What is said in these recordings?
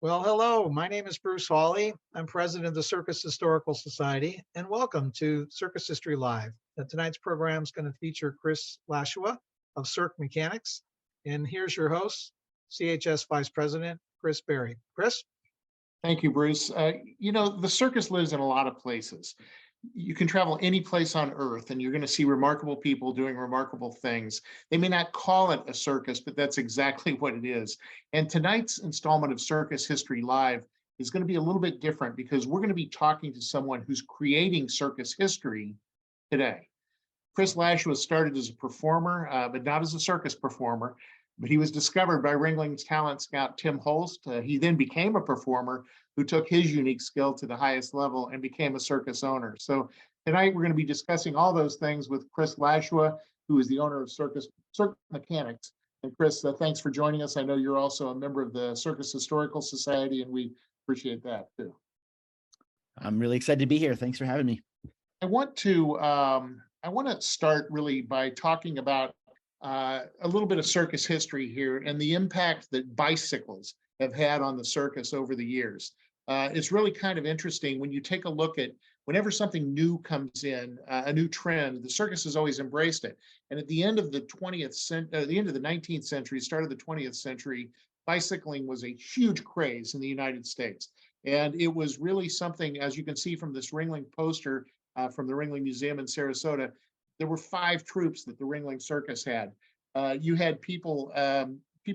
Well, hello. My name is Bruce Hawley. I'm president of the Circus Historical Society, and welcome to Circus History Live. Tonight's program is going to feature Chris Lashua of Cirque Mechanics. And here's your host, CHS Vice President Chris Berry. Chris? Thank you, Bruce. The circus lives in a lot of places. You can travel any place on earth and you're going to see remarkable people doing remarkable things. They may not call it a circus, but that's exactly what it is. And tonight's installment of Circus History Live is going to be a little bit different because we're going to be talking to someone who's creating circus history today. Chris Lashua started as a performer, but not as a circus performer. But he was discovered by Ringling's talent scout, Tim Holst. He then became a performer who took his unique skill to the highest level and became a circus owner. So tonight we're going to be discussing all those things with Chris Lashua, who is the owner of Circus Mechanics. And Chris, thanks for joining us. I know you're also a member of the Circus Historical Society, and we appreciate that too. I'm really excited to be here. Thanks for having me. I want to start really by talking about a little bit of circus history here and the impact that bicycles have had on the circus over the years. It's really kind of interesting when you take a look at whenever something new comes in, a new trend, the circus has always embraced it. And at the end of the 19th century, start of the 20th century, bicycling was a huge craze in the United States. And it was really something, as you can see from this Ringling poster from the Ringling Museum in Sarasota. There were 5 troops that the Ringling Circus had. You had people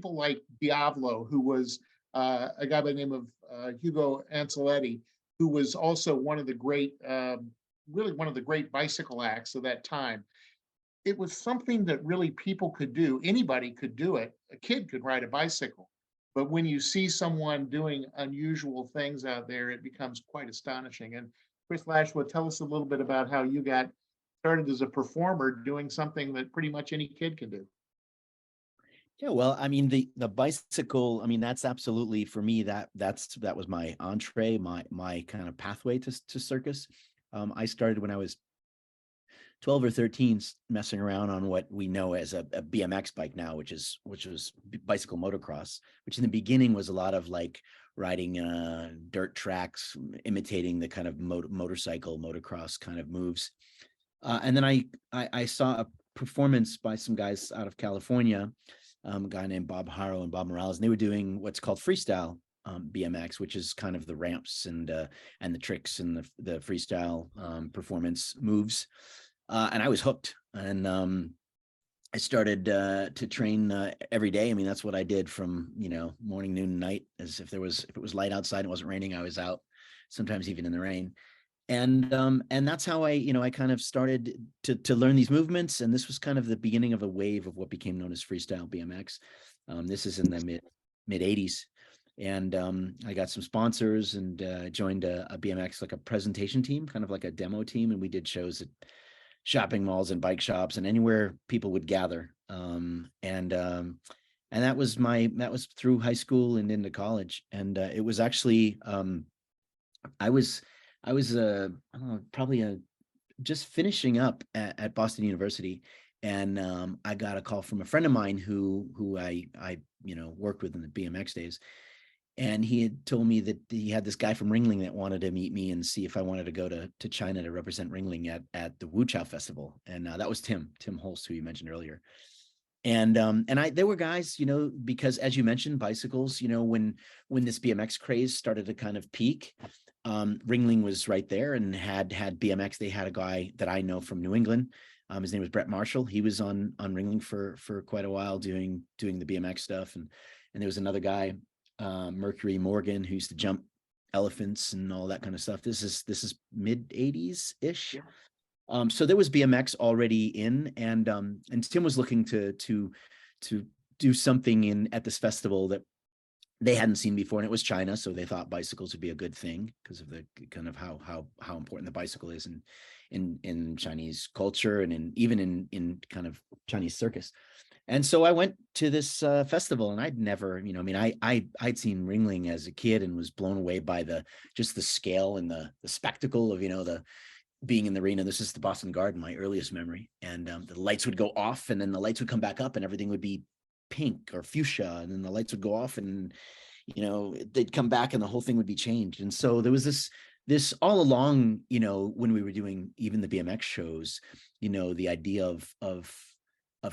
like Diavolo, who was a guy by the name of Hugo Ancelotti, who was also one of the great, really one of the great bicycle acts of that time. It was something that really people could do. Anybody could do it. A kid could ride a bicycle. But when you see someone doing unusual things out there, it becomes quite astonishing. And Chris Lashua, tell us a little bit about how you got started as a performer doing something that pretty much any kid can do. Yeah, well, I mean, the bicycle, I mean, that's absolutely for me, that was my entree, my kind of pathway to circus. I started when I was 12 or 13, messing around on what we know as a BMX bike now, which was bicycle motocross, which in the beginning was a lot of like riding dirt tracks, imitating the kind of motorcycle motocross kind of moves. And then I saw a performance by some guys out of California, a guy named Bob Haro and Bob Morales, and they were doing what's called freestyle BMX, which is kind of the ramps and the tricks and the freestyle performance moves. And I was hooked, and I started to train every day. I mean, that's what I did from morning, noon, and night. As if it was light outside and it wasn't raining, I was out. Sometimes even in the rain. And that's how I kind of started to learn these movements. And this was kind of the beginning of a wave of what became known as freestyle BMX. This is in the mid 80s. And I got some sponsors and joined a BMX, like a presentation team, kind of like a demo team. And we did shows at shopping malls and bike shops and anywhere people would gather. And that was through high school and into college. And it was actually, I was I don't know, probably just finishing up at Boston University, and I got a call from a friend of mine who I worked with in the BMX days, and he had told me that he had this guy from Ringling that wanted to meet me and see if I wanted to go to China to represent Ringling at the Wu Chao Festival, and that was Tim Holst, who you mentioned earlier. And there were guys, because as you mentioned, bicycles, when this BMX craze started to kind of peak, Ringling was right there and had BMX. They had a guy that I know from New England. His name was Brett Marshall. He was on Ringling for quite a while doing the BMX stuff. And there was another guy, Mercury Morgan, who used to jump elephants and all that kind of stuff. This is mid 80s ish. Yeah. So there was BMX already in, and Tim was looking to do something at this festival that they hadn't seen before, and it was China, so they thought bicycles would be a good thing because of the kind of how important the bicycle is in Chinese culture and even in kind of Chinese circus. And so I went to this festival, and I'd never, I'd seen Ringling as a kid and was blown away by just the scale and the spectacle of the being in the arena. This is the Boston Garden, my earliest memory, and the lights would go off, and then the lights would come back up, and everything would be pink or fuchsia, and then the lights would go off, and they'd come back and the whole thing would be changed. And so there was this all along, when we were doing even the BMX shows, the idea of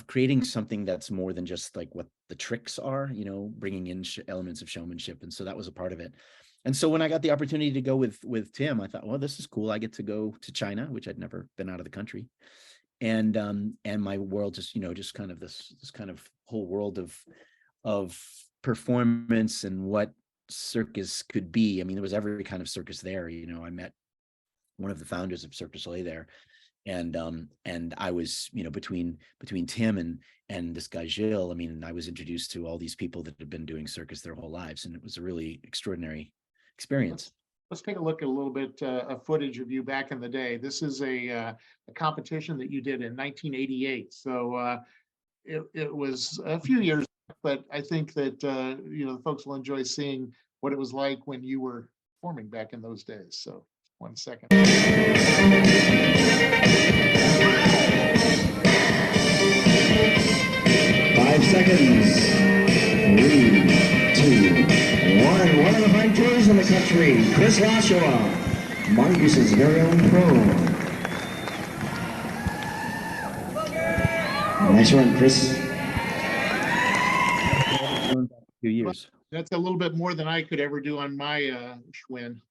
creating something that's more than just like what the tricks are, bringing in elements of showmanship. And so that was a part of it. And so when I got the opportunity to go with Tim, I thought, well, this is cool. I get to go to China, which I'd never been out of the country. And my world just kind of this kind of whole world of performance and what circus could be. I mean, there was every kind of circus there. I met one of the founders of Cirque du Soleil there. And I was, between Tim and this guy Gilles, I mean, I was introduced to all these people that had been doing circus their whole lives, and it was a really extraordinary experience. Let's take a look at a little bit of footage of you back in the day. This is a competition that you did in 1988. So it was a few years, but I think that the folks will enjoy seeing what it was like when you were performing back in those days. So 1 second. 5 seconds. 3, 2, 1. One of the fighters in the country, Chris Lashua, Mongooses' very own pro. Nice run, Chris. A few years. That's a little bit more than I could ever do on my Schwinn.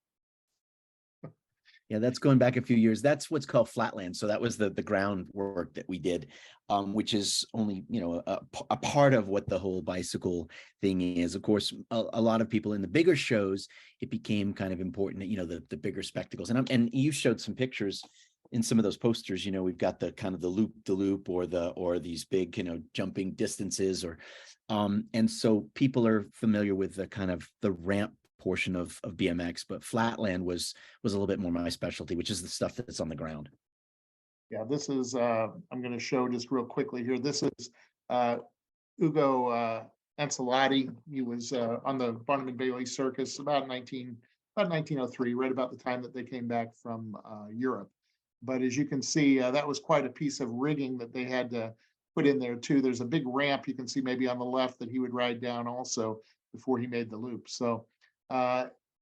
Yeah, that's going back a few years. That's what's called flatland. So that was the groundwork that we did, which is only, a part of what the whole bicycle thing is. Of course, a lot of people in the bigger shows, it became kind of important that, the bigger spectacles. And you showed some pictures in some of those posters. We've got the kind of the loop or these big, jumping distances and so people are familiar with the kind of the ramp portion of BMX, but flatland was a little bit more my specialty, which is the stuff that's on the ground. Yeah, this is I'm going to show just real quickly here. This is Ugo Ancelotti. He was on the Barnum and Bailey Circus about 1903, right about the time that they came back from Europe. But as you can see, that was quite a piece of rigging that they had to put in there too. There's a big ramp you can see maybe on the left that he would ride down also before he made the loop. So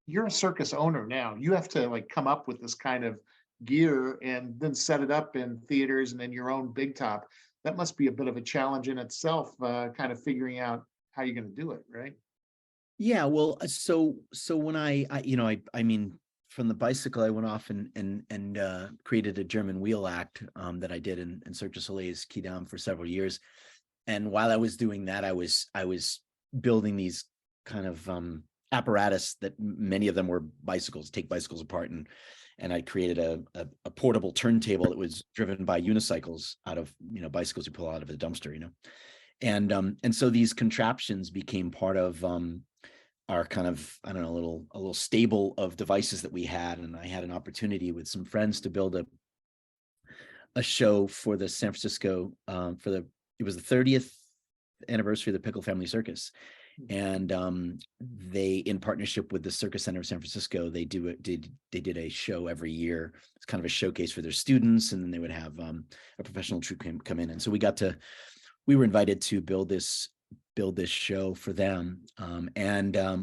you're a circus owner now. You have to come up with this kind of gear and then set it up in theaters and in your own big top. That must be a bit of a challenge in itself, kind of figuring out how you're going to do it, right? Yeah, well, so when I mean, from the bicycle, I went off and created a German wheel act that I did in Cirque du Soleil's Quidam for several years. And while I was doing that, I was building these kind of apparatus that many of them were bicycles, take bicycles apart, and I created a portable turntable that was driven by unicycles out of bicycles you pull out of a dumpster, and so these contraptions became part of our kind of, I don't know, a little stable of devices that we had. And I had an opportunity with some friends to build a show for the San Francisco it was the 30th anniversary of the Pickle Family Circus. And they, in partnership with the Circus Center of San Francisco, they did a show every year. It's kind of a showcase for their students, and then they would have a professional troupe come in. And so we were invited to build this show for them.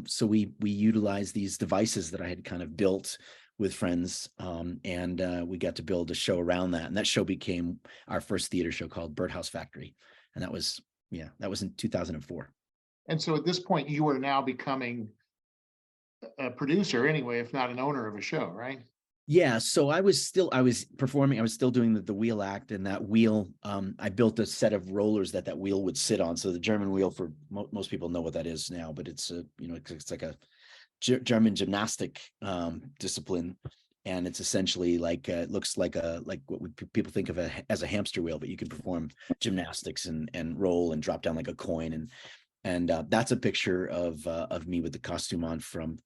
So we utilized these devices that I had kind of built with friends, and we got to build a show around that. And that show became our first theater show called Birdhouse Factory, and that was in 2004. And so at this point, you are now becoming a producer anyway, if not an owner of a show, right? Yeah. So I was performing, I was still doing the wheel act, and that wheel, I built a set of rollers that wheel would sit on. So the German wheel, for most people know what that is now, but it's it's like a German gymnastic discipline. And it's essentially it looks like what people think of as a hamster wheel, but you can perform gymnastics and roll and drop down like a coin. And that's a picture of me with the costume on from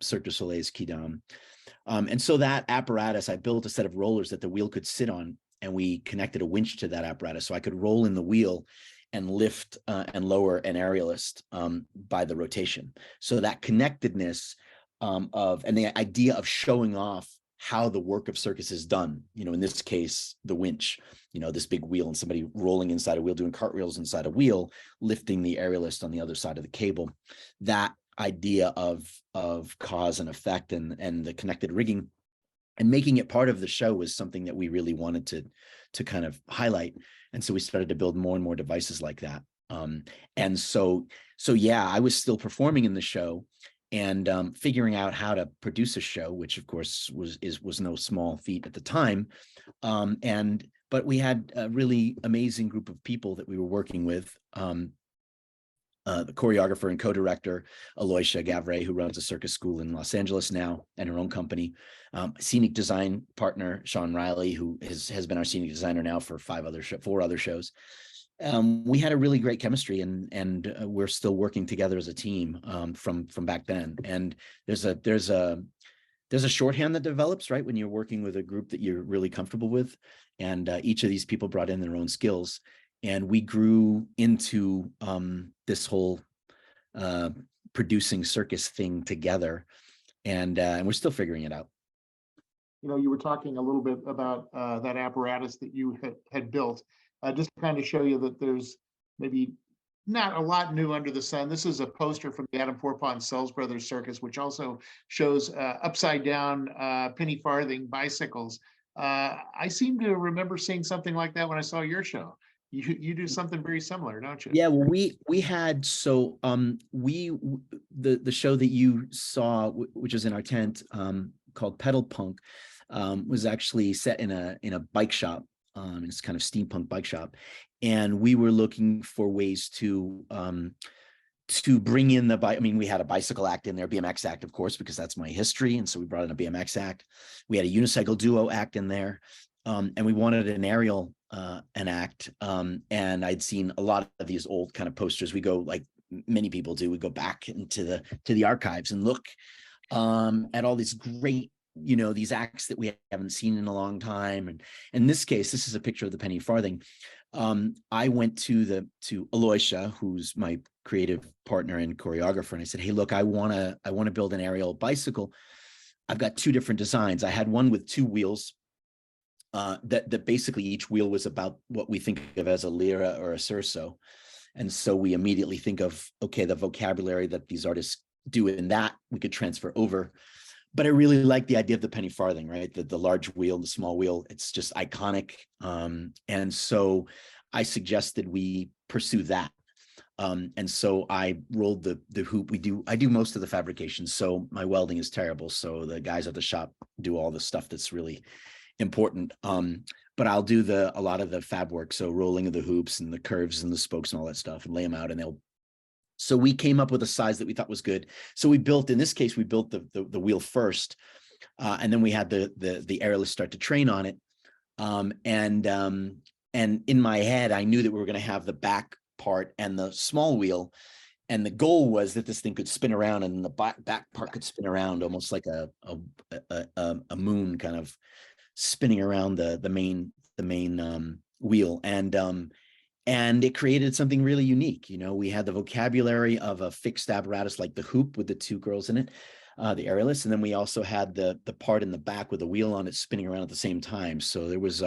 Cirque du Soleil's Quidam. And so that apparatus, I built a set of rollers that the wheel could sit on, and we connected a winch to that apparatus, so I could roll in the wheel and lift and lower an aerialist by the rotation. So that connectedness and the idea of showing off how the work of circus is done, in this case, the winch, this big wheel and somebody rolling inside a wheel, doing cartwheels inside a wheel, lifting the aerialist on the other side of the cable. That idea of cause and effect and the connected rigging, and making it part of the show was something that we really wanted to kind of highlight. And so we started to build more and more devices like that. And so yeah, I was still performing in the show and figuring out how to produce a show, which of course was no small feat at the time. But we had a really amazing group of people that we were working with. The choreographer and co-director, Aloysia Gavray, who runs a circus school in Los Angeles now and her own company. Scenic design partner, Sean Riley, who has been our scenic designer now for 4 other shows. We had a really great chemistry, and we're still working together as a team from back then. And there's a shorthand that develops, right, when you're working with a group that you're really comfortable with. And each of these people brought in their own skills. And we grew into this whole producing circus thing together, and we're still figuring it out. You were talking a little bit about that apparatus that you had built, just to kind of show you that there's maybe not a lot new under the sun. This is a poster from the Adam Pourpon Sells Brothers Circus, which also shows upside down penny farthing bicycles. I seem to remember seeing something like that when I saw your show. You do something very similar, don't you? Yeah, well, we had the show that you saw, which is in our tent, called Pedal Punk, was actually set in a bike shop. It's kind of steampunk bike shop, and we were looking for ways to bring in the bike. I mean, we had a bicycle act in there, BMX act, of course, because that's my history, and so we brought in a BMX act. We had a unicycle duo act in there. And we wanted an aerial an act, and I'd seen a lot of these old kind of posters. We go, like many people do, we go back into the archives and look at all these great, these acts that we haven't seen in a long time. And in this case, this is a picture of the penny farthing. I went to Aloysia, who's my creative partner and choreographer, and I said, hey, look, I want to build an aerial bicycle. I've got 2 different designs. I had one with 2 wheels. That basically each wheel was about what we think of as a lira or a cerso. And so we immediately think of, okay, the vocabulary that these artists do in that we could transfer over. But I really like the idea of the penny farthing, right? The large wheel, the small wheel, it's just iconic. And so I suggested we pursue that. And so I rolled the hoop. I do most of the fabrication. So my welding is terrible. So the guys at the shop do all the stuff that's really important, but I'll do a lot of the fab work, so rolling of the hoops and the curves and the spokes and all that stuff, and lay them out. And so we came up with a size that we thought was good. So we built, in this case, we built the wheel first, and then we had the aerialists start to train on it. And in my head, I knew that we were going to have the back part and the small wheel, and the goal was that this thing could spin around, and the back part could spin around almost like a moon, kind of spinning around the main wheel, and it created something really unique. We had the vocabulary of a fixed apparatus like the hoop with the 2 girls in it, the aerialists, and then we also had the part in the back with the wheel on it spinning around at the same time. So there was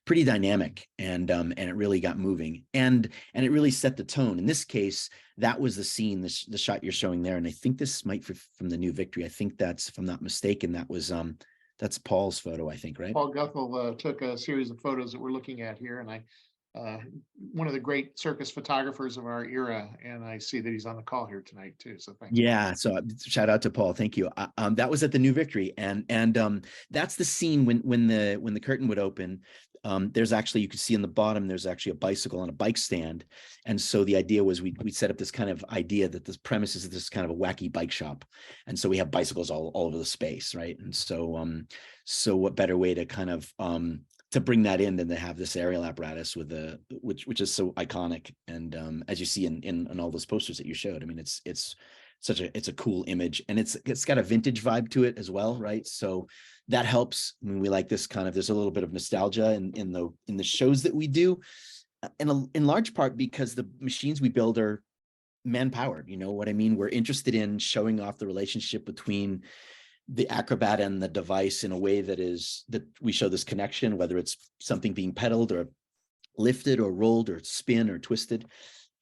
pretty dynamic, and it really got moving, and it really set the tone. In this case, that was the scene, the shot you're showing there, and I think this might be from the New Victory. I think that's, if I'm not mistaken, that's Paul's photo, I think, right? Paul Guthel took a series of photos that we're looking at here, and one of the great circus photographers of our era, and I see that he's on the call here tonight too. So thank you. Yeah, so shout out to Paul. Thank you. That was at the New Victory, and that's the scene when the curtain would open. There's actually, you could see in the bottom, there's actually a bicycle on a bike stand. And so the idea was we set up this kind of idea that this premise is this kind of a wacky bike shop. And so we have bicycles all over the space, right? And so what better way to kind of to bring that in than to have this aerial apparatus with which is so iconic. And as you see in all those posters that you showed, I mean, it's a cool image, and it's got a vintage vibe to it as well, right? So that helps. I mean, we like this kind of, there's a little bit of nostalgia in the shows that we do, in large part because the machines we build are man-powered. You know what I mean? We're interested in showing off the relationship between the acrobat and the device in a way that we show this connection, whether it's something being pedaled or lifted or rolled or spin or twisted.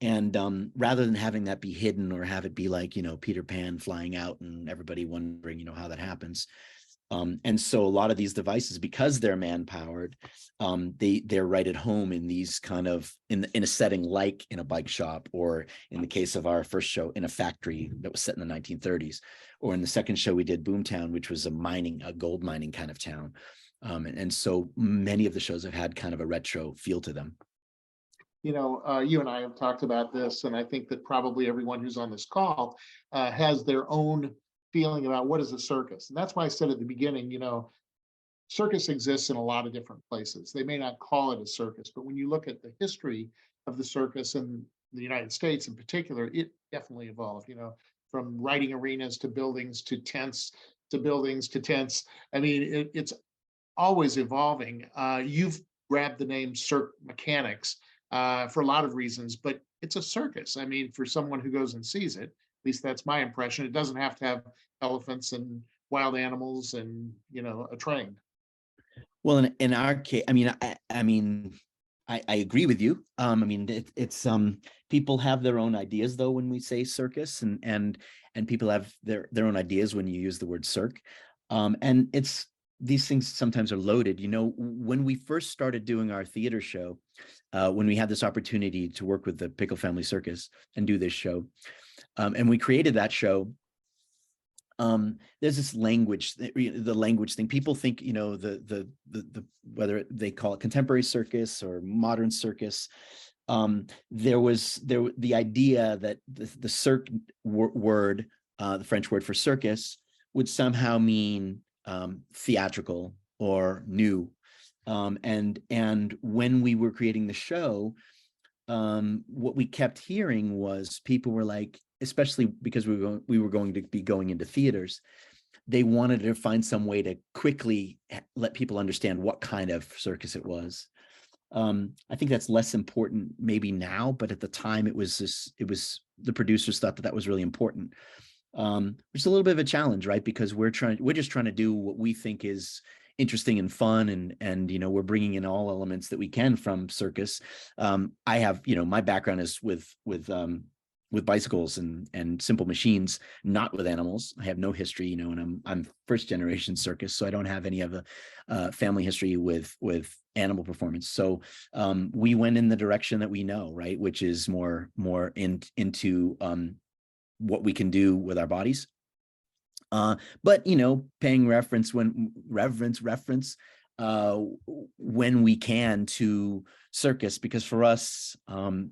And rather than having that be hidden or have it be like, Peter Pan flying out and everybody wondering, how that happens. And so a lot of these devices, because they're man-powered, they're right at home in these kind of in a setting like in a bike shop, or in the case of our first show, in a factory that was set in the 1930s, or in the second show we did, Boomtown, which was a gold mining kind of town. And so many of the shows have had kind of a retro feel to them. You and I have talked about this, and I think that probably everyone who's on this call has their own feeling about what is a circus. And that's why I said at the beginning, circus exists in a lot of different places. They may not call it a circus, but when you look at the history of the circus in the United States in particular, it definitely evolved, from riding arenas to buildings to tents to buildings to tents. I mean, it's always evolving. You've grabbed the name Cirque Mechanics for a lot of reasons, but it's a circus. I mean, for someone who goes and sees it, at least that's my impression. It doesn't have to have elephants and wild animals and, a train. Well, in our case, I agree with you. It's people have their own ideas though when we say circus, and people have their own ideas when you use the word Cirque. And these things sometimes are loaded. When we first started doing our theater show, when we had this opportunity to work with the Pickle Family Circus and do this show, and we created that show, there's this language, the language thing. People think, the whether they call it contemporary circus or modern circus, the idea that the Cirque word, the French word for circus, would somehow mean theatrical or new. And when we were creating the show, what we kept hearing was people were like, especially because we were going to be going into theaters, they wanted to find some way to quickly let people understand what kind of circus it was. I think that's less important maybe now, but at the time it was the producers thought that was really important. Which is a little bit of a challenge, right? Because we're just trying to do what we think is interesting and fun, and we're bringing in all elements that we can from circus. I have, my background is with bicycles and simple machines, not with animals. I have no history, and I'm first generation circus, so I don't have any of the family history with animal performance. So we went in the direction that we know, right, which is more into what we can do with our bodies. But paying reference when we can to circus, because for us,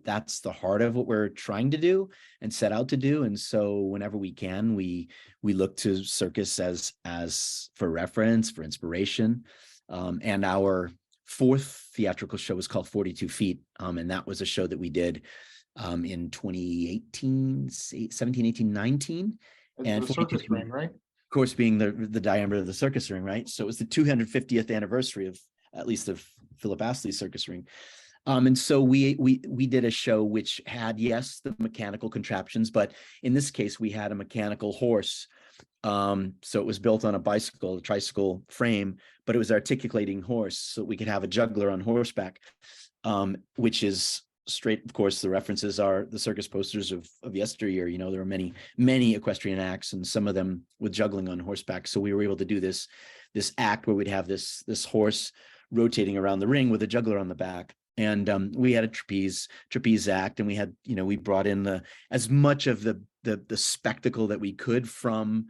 that's the heart of what we're trying to do and set out to do. And so whenever we can, we look to circus as for reference, for inspiration. And our fourth theatrical show was called 42 Feet. And that was a show that we did in 2018, 17, 18, 19. And the circus ring, right? Of course, being the diameter of the circus ring, right? So it was the 250th anniversary of Philip Astley's circus ring. And so we did a show which had, yes, the mechanical contraptions, but in this case, we had a mechanical horse. So it was built on a tricycle frame, but it was articulating horse, so we could have a juggler on horseback, which is straight, of course, the references are the circus posters of yesteryear. There were many equestrian acts, and some of them with juggling on horseback. So we were able to do this act where we'd have this horse rotating around the ring with a juggler on the back. And we had a trapeze act, and we had, we brought in as much of the spectacle that we could from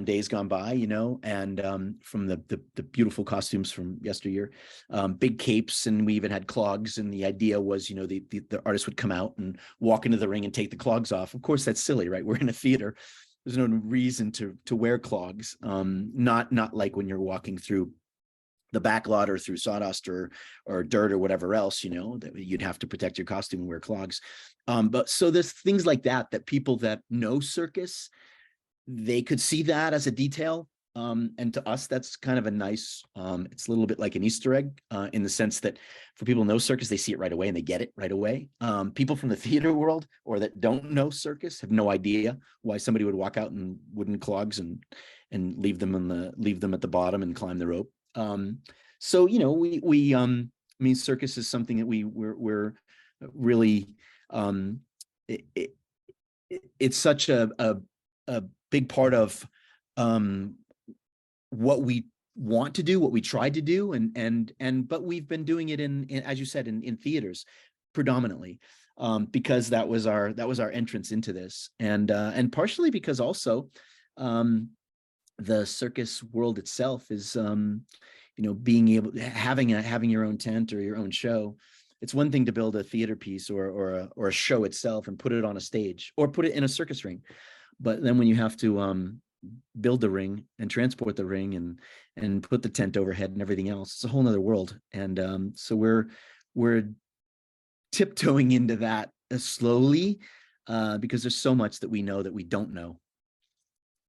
days gone by, and from the beautiful costumes from yesteryear, big capes, and we even had clogs. And the idea was, the artist would come out and walk into the ring and take the clogs off. Of course, that's silly, right? We're in a theater. There's no reason to wear clogs. Not like when you're walking through the back lot or through sawdust or dirt or whatever else, that you'd have to protect your costume and wear clogs. But so there's things like that people that know circus, they could see that as a detail. And to us, that's kind of a nice, it's a little bit like an Easter egg in the sense that for people who know circus, they see it right away and they get it right away. People from the theater world or that don't know circus have no idea why somebody would walk out in wooden clogs and leave them at the bottom and climb the rope. So, circus is something that we're really it, it, it's such a big part of what we want to do, what we tried to do, but we've been doing it in as you said, in theaters predominantly, because that was our entrance into this, and partially because also the circus world itself is being able having your own tent or your own show. It's one thing to build a theater piece or a show itself and put it on a stage or put it in a circus ring, but then when you have to build the ring and transport the ring and put the tent overhead and everything else, it's a whole nother world. And so we're tiptoeing into that slowly, because there's so much that we know that we don't know.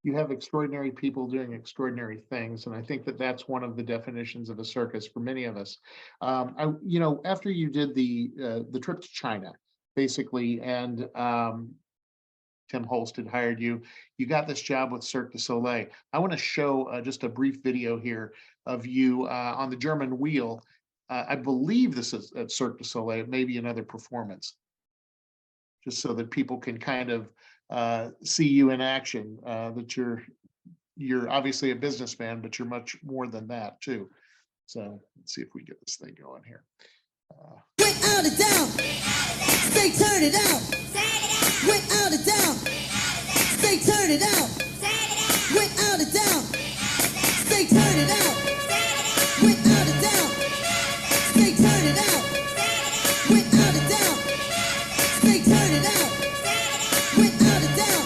You have extraordinary people doing extraordinary things, and I think that that's one of the definitions of a circus for many of us. After you did the trip to China, basically, and Tim Holst had hired you, you got this job with Cirque du Soleil. I want to show just a brief video here of you on the German wheel. I believe this is at Cirque du Soleil. It may be another performance, just so that people can kind of see you in action, that you're obviously a businessman, but you're much more than that too. So let's see if we get this thing going here. Without a doubt, they turn it out. Without a doubt, they turn it out. Without a doubt, they turn it out. Without a doubt, they turn it out. Without a doubt, they turn it out. Without a doubt,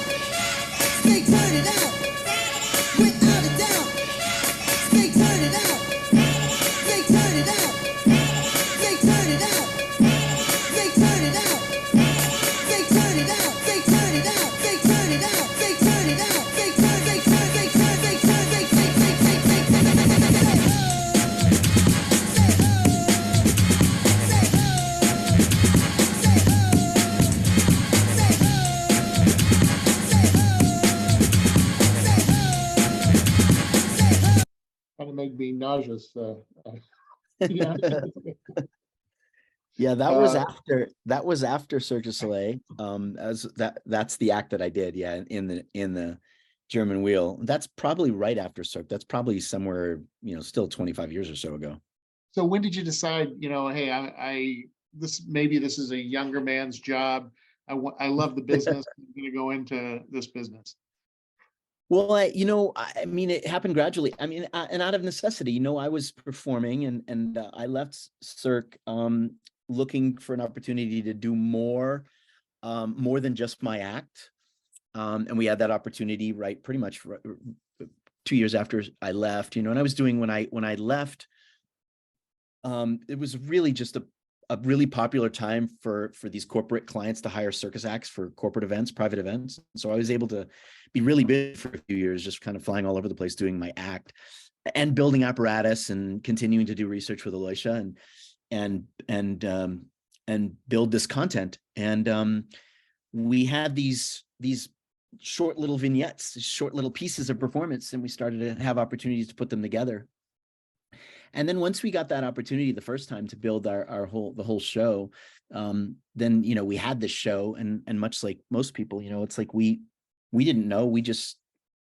they turn it out. Without a doubt, they turn it out. They turn it out. They turn it out. They turn it out. They turn it out. They turn it out. They turn it out. They turn it out. They turn. They turn. They turn. They turn. They take. They take. They take. Kind of made me nauseous. Yeah. Yeah, that was after Cirque du Soleil. That's the act that I did. Yeah, in the German wheel. That's probably right after Cirque. That's probably somewhere, still 25 years or so ago. So when did you decide, hey, this is a younger man's job. I love the business. I'm going to go into this business. Well, I mean, it happened gradually. I mean, and out of necessity, I was performing and I left Cirque looking for an opportunity to do more than just my act. And we had that opportunity, right, pretty much 2 years after I left, and I was doing, when I left, it was really just a really popular time for these corporate clients to hire circus acts for corporate events, private events. So I was able to be really big for a few years, just kind of flying all over the place, doing my act and building apparatus and continuing to do research with Alicia and build this content. And we had these short little vignettes, short little pieces of performance, and we started to have opportunities to put them together. And then once we got that opportunity the first time to build the whole show, then we had this show, and much like most people, it's like we didn't know. We just,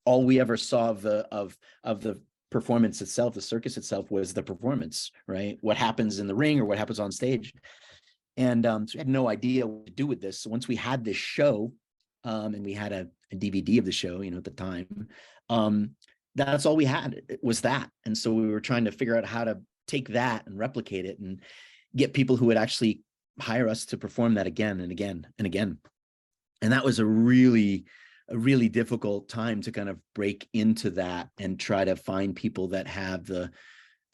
all we ever saw of the performance itself, the circus itself, was the performance, right? What happens in the ring or what happens on stage. And so we had no idea what to do with this. So once we had this show, and we had a DVD of the show, at the time, that's all we had, it was that. And so we were trying to figure out how to take that and replicate it and get people who would actually hire us to perform that again and again and again. And that was a really difficult time to kind of break into that and try to find people that have the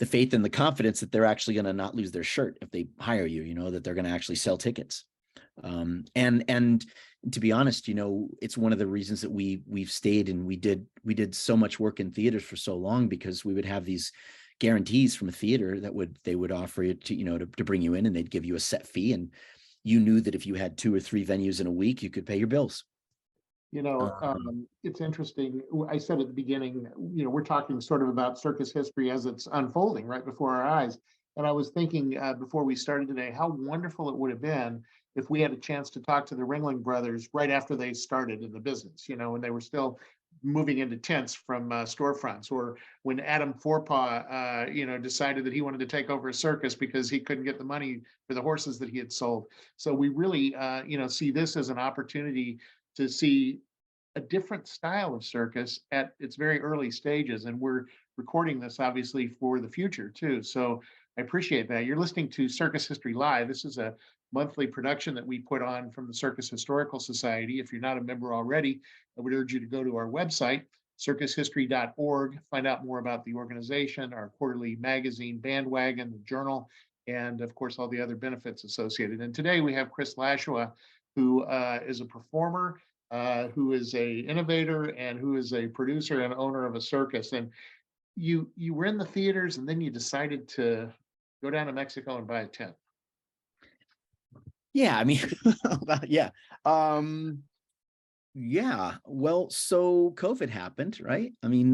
faith and the confidence that they're actually going to not lose their shirt if they hire you, that they're going to actually sell tickets. And to be honest, it's one of the reasons that we've stayed, and we did so much work in theaters for so long, because we would have these guarantees from a theater that they would offer you to bring you in, and they'd give you a set fee, and you knew that if you had 2 or 3 venues in a week, you could pay your bills. It's interesting. I said at the beginning, we're talking sort of about circus history as it's unfolding right before our eyes. And I was thinking before we started today, how wonderful it would have been if we had a chance to talk to the Ringling Brothers right after they started in the business, when they were still moving into tents from storefronts, or when Adam Forepaugh, decided that he wanted to take over a circus because he couldn't get the money for the horses that he had sold. So we really, see this as an opportunity to see a different style of circus at its very early stages. And we're recording this obviously for the future too. So I appreciate that. You're listening to Circus History Live. This is a monthly production that we put on from the Circus Historical Society. If you're not a member already, I would urge you to go to our website, circushistory.org, find out more about the organization, our quarterly magazine, Bandwagon, the journal, and of course, all the other benefits associated. And today we have Chris Lashua, who is a performer, who is a innovator, and who is a producer and owner of a circus. And you were in the theaters, and then you decided to go down to Mexico and buy a tent. Yeah, I mean, yeah. Yeah, well, so COVID happened, right? I mean,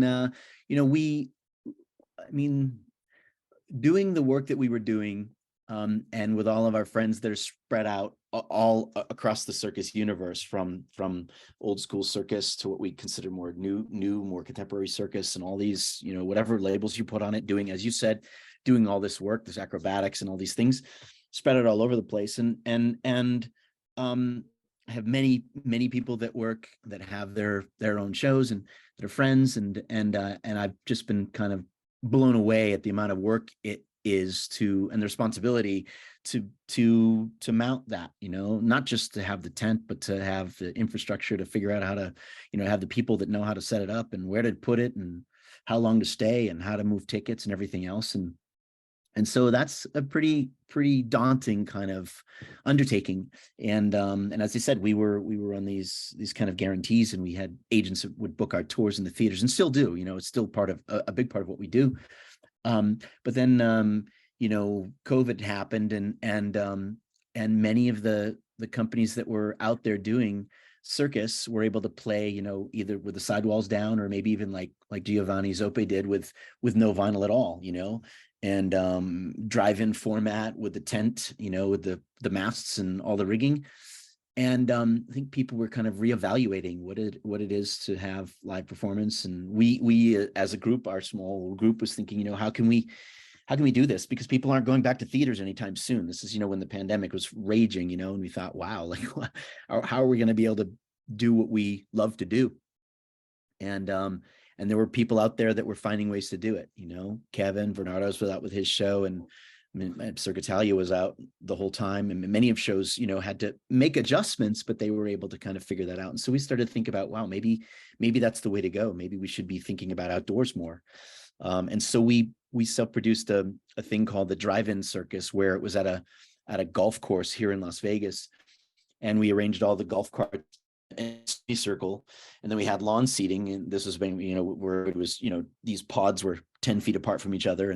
doing the work that we were doing, and with all of our friends that are spread out all across the circus universe, from old school circus to what we consider more new, more contemporary circus, and all these, whatever labels you put on it, doing, as you said, doing all this work, this acrobatics and all these things, spread it all over the place. And I have many people that work, that have their own shows and that are friends, and I've just been kind of blown away at the amount of work it is and the responsibility to mount that, not just to have the tent, but to have the infrastructure to figure out how to, have the people that know how to set it up and where to put it and how long to stay and how to move tickets and everything else. And so that's a pretty daunting kind of undertaking. And as I said, we were on these kind of guarantees, and we had agents that would book our tours in the theaters, and still do. It's still part of a big part of what we do. But then COVID happened, and many of the companies that were out there doing circus were able to play, either with the sidewalls down, or maybe even like Giovanni Zoppe did with no vinyl at all, and drive-in format with the tent, with the masts and all the rigging. And I think people were kind of reevaluating what it is to have live performance. And we as a group, our small group, was thinking, how can we do this? Because people aren't going back to theaters anytime soon. This is, when the pandemic was raging, and we thought, wow, like, how are we going to be able to do what we love to do? And there were people out there that were finding ways to do it. Kevin Bernardo's was out with his show, and Cirque Italia was out the whole time, and many of shows, had to make adjustments, but they were able to kind of figure that out. And so we started to think about, wow, maybe that's the way to go. Maybe we should be thinking about outdoors more. And so we self-produced a thing called the Drive-In Circus, where it was at a golf course here in Las Vegas, and we arranged all the golf carts in a circle, and then we had lawn seating. And this was when, where it was, these pods were 10 feet apart from each other,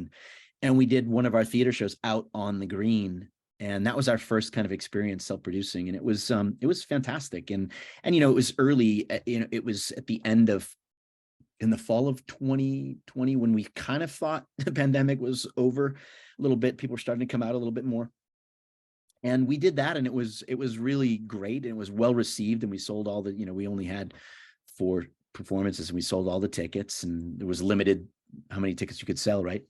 and we did one of our theater shows out on the green, and that was our first kind of experience self-producing, and it was fantastic. And it was early, it was at the end of, in the fall of 2020, when we kind of thought the pandemic was over a little bit. People were starting to come out a little bit more, and we did that, and it was really great, and it was well received, and we sold all the, we only had 4 performances, and we sold all the tickets, and there was limited how many tickets you could sell, right?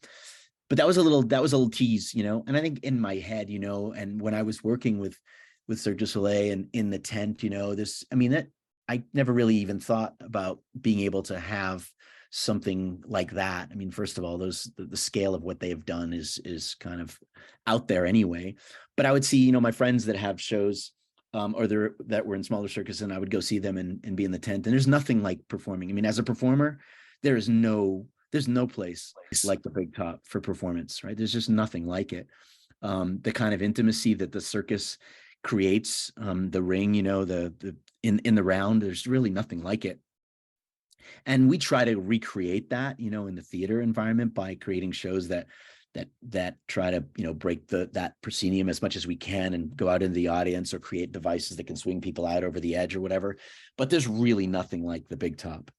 But that was a little tease, and I think in my head, and when I was working with Cirque du Soleil and in the tent, that I never really even thought about being able to have something like that. I mean, first of all, the scale of what they have done is kind of out there anyway. But I would see, my friends that have shows, or that were in smaller circus, and I would go see them and be in the tent. And there's nothing like performing. I mean, as a performer, there's no place like the Big Top for performance, right? There's just nothing like it. The kind of intimacy that the circus creates, the ring, in the round, there's really nothing like it. And we try to recreate that, in the theater environment by creating shows that try to, break that proscenium as much as we can and go out into the audience, or create devices that can swing people out over the edge or whatever. But there's really nothing like the Big Top.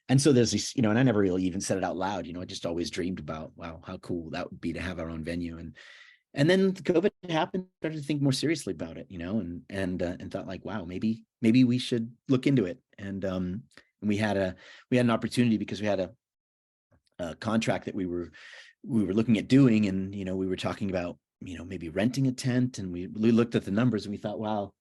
And so there's these, and I never really even said it out loud, I just always dreamed about, wow, how cool that would be to have our own venue. And then COVID happened, started to think more seriously about it, and thought like, wow, maybe we should look into it. And we had an opportunity because we had a contract that we were looking at doing, and we were talking about maybe renting a tent, and we looked at the numbers and we thought, wow,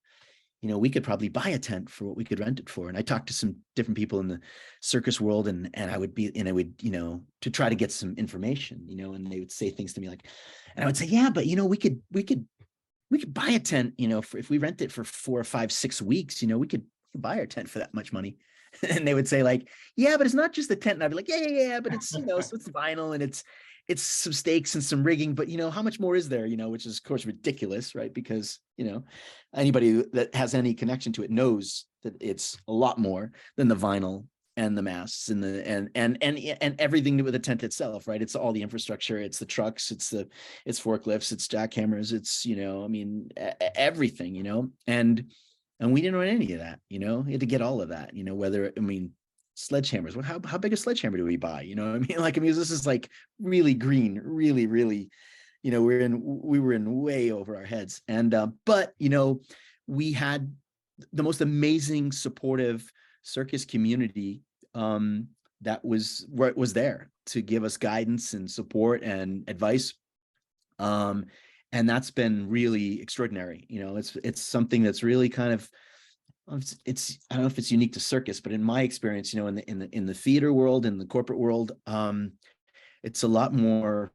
we could probably buy a tent for what we could rent it for. And I talked to some different people in the circus world, and I would to try to get some information, and they would say things to me like, and I would say, yeah, but we could buy a tent, if we rent it for 4 or 5, 6 weeks, we could buy our tent for that much money. And they would say like, yeah, but it's not just the tent. And I'd be like, yeah, but it's, so it's vinyl and it's some stakes and some rigging, but how much more is there, which is of course ridiculous, right? Because, anybody that has any connection to it knows that it's a lot more than the vinyl and the masts and and everything with the tent itself, right? It's all the infrastructure, it's the trucks, it's forklifts, it's jackhammers, it's, everything, and we didn't run any of that, we had to get all of that, sledgehammers. Well, how big a sledgehammer do we buy? This is like really green, really, really, we were in way over our heads. And, but, we had the most amazing supportive circus community, that was there to give us guidance and support and advice. And that's been really extraordinary. It's something that's really kind of, I don't know if it's unique to circus, but in my experience, in the theater world, in the corporate world, it's a lot more,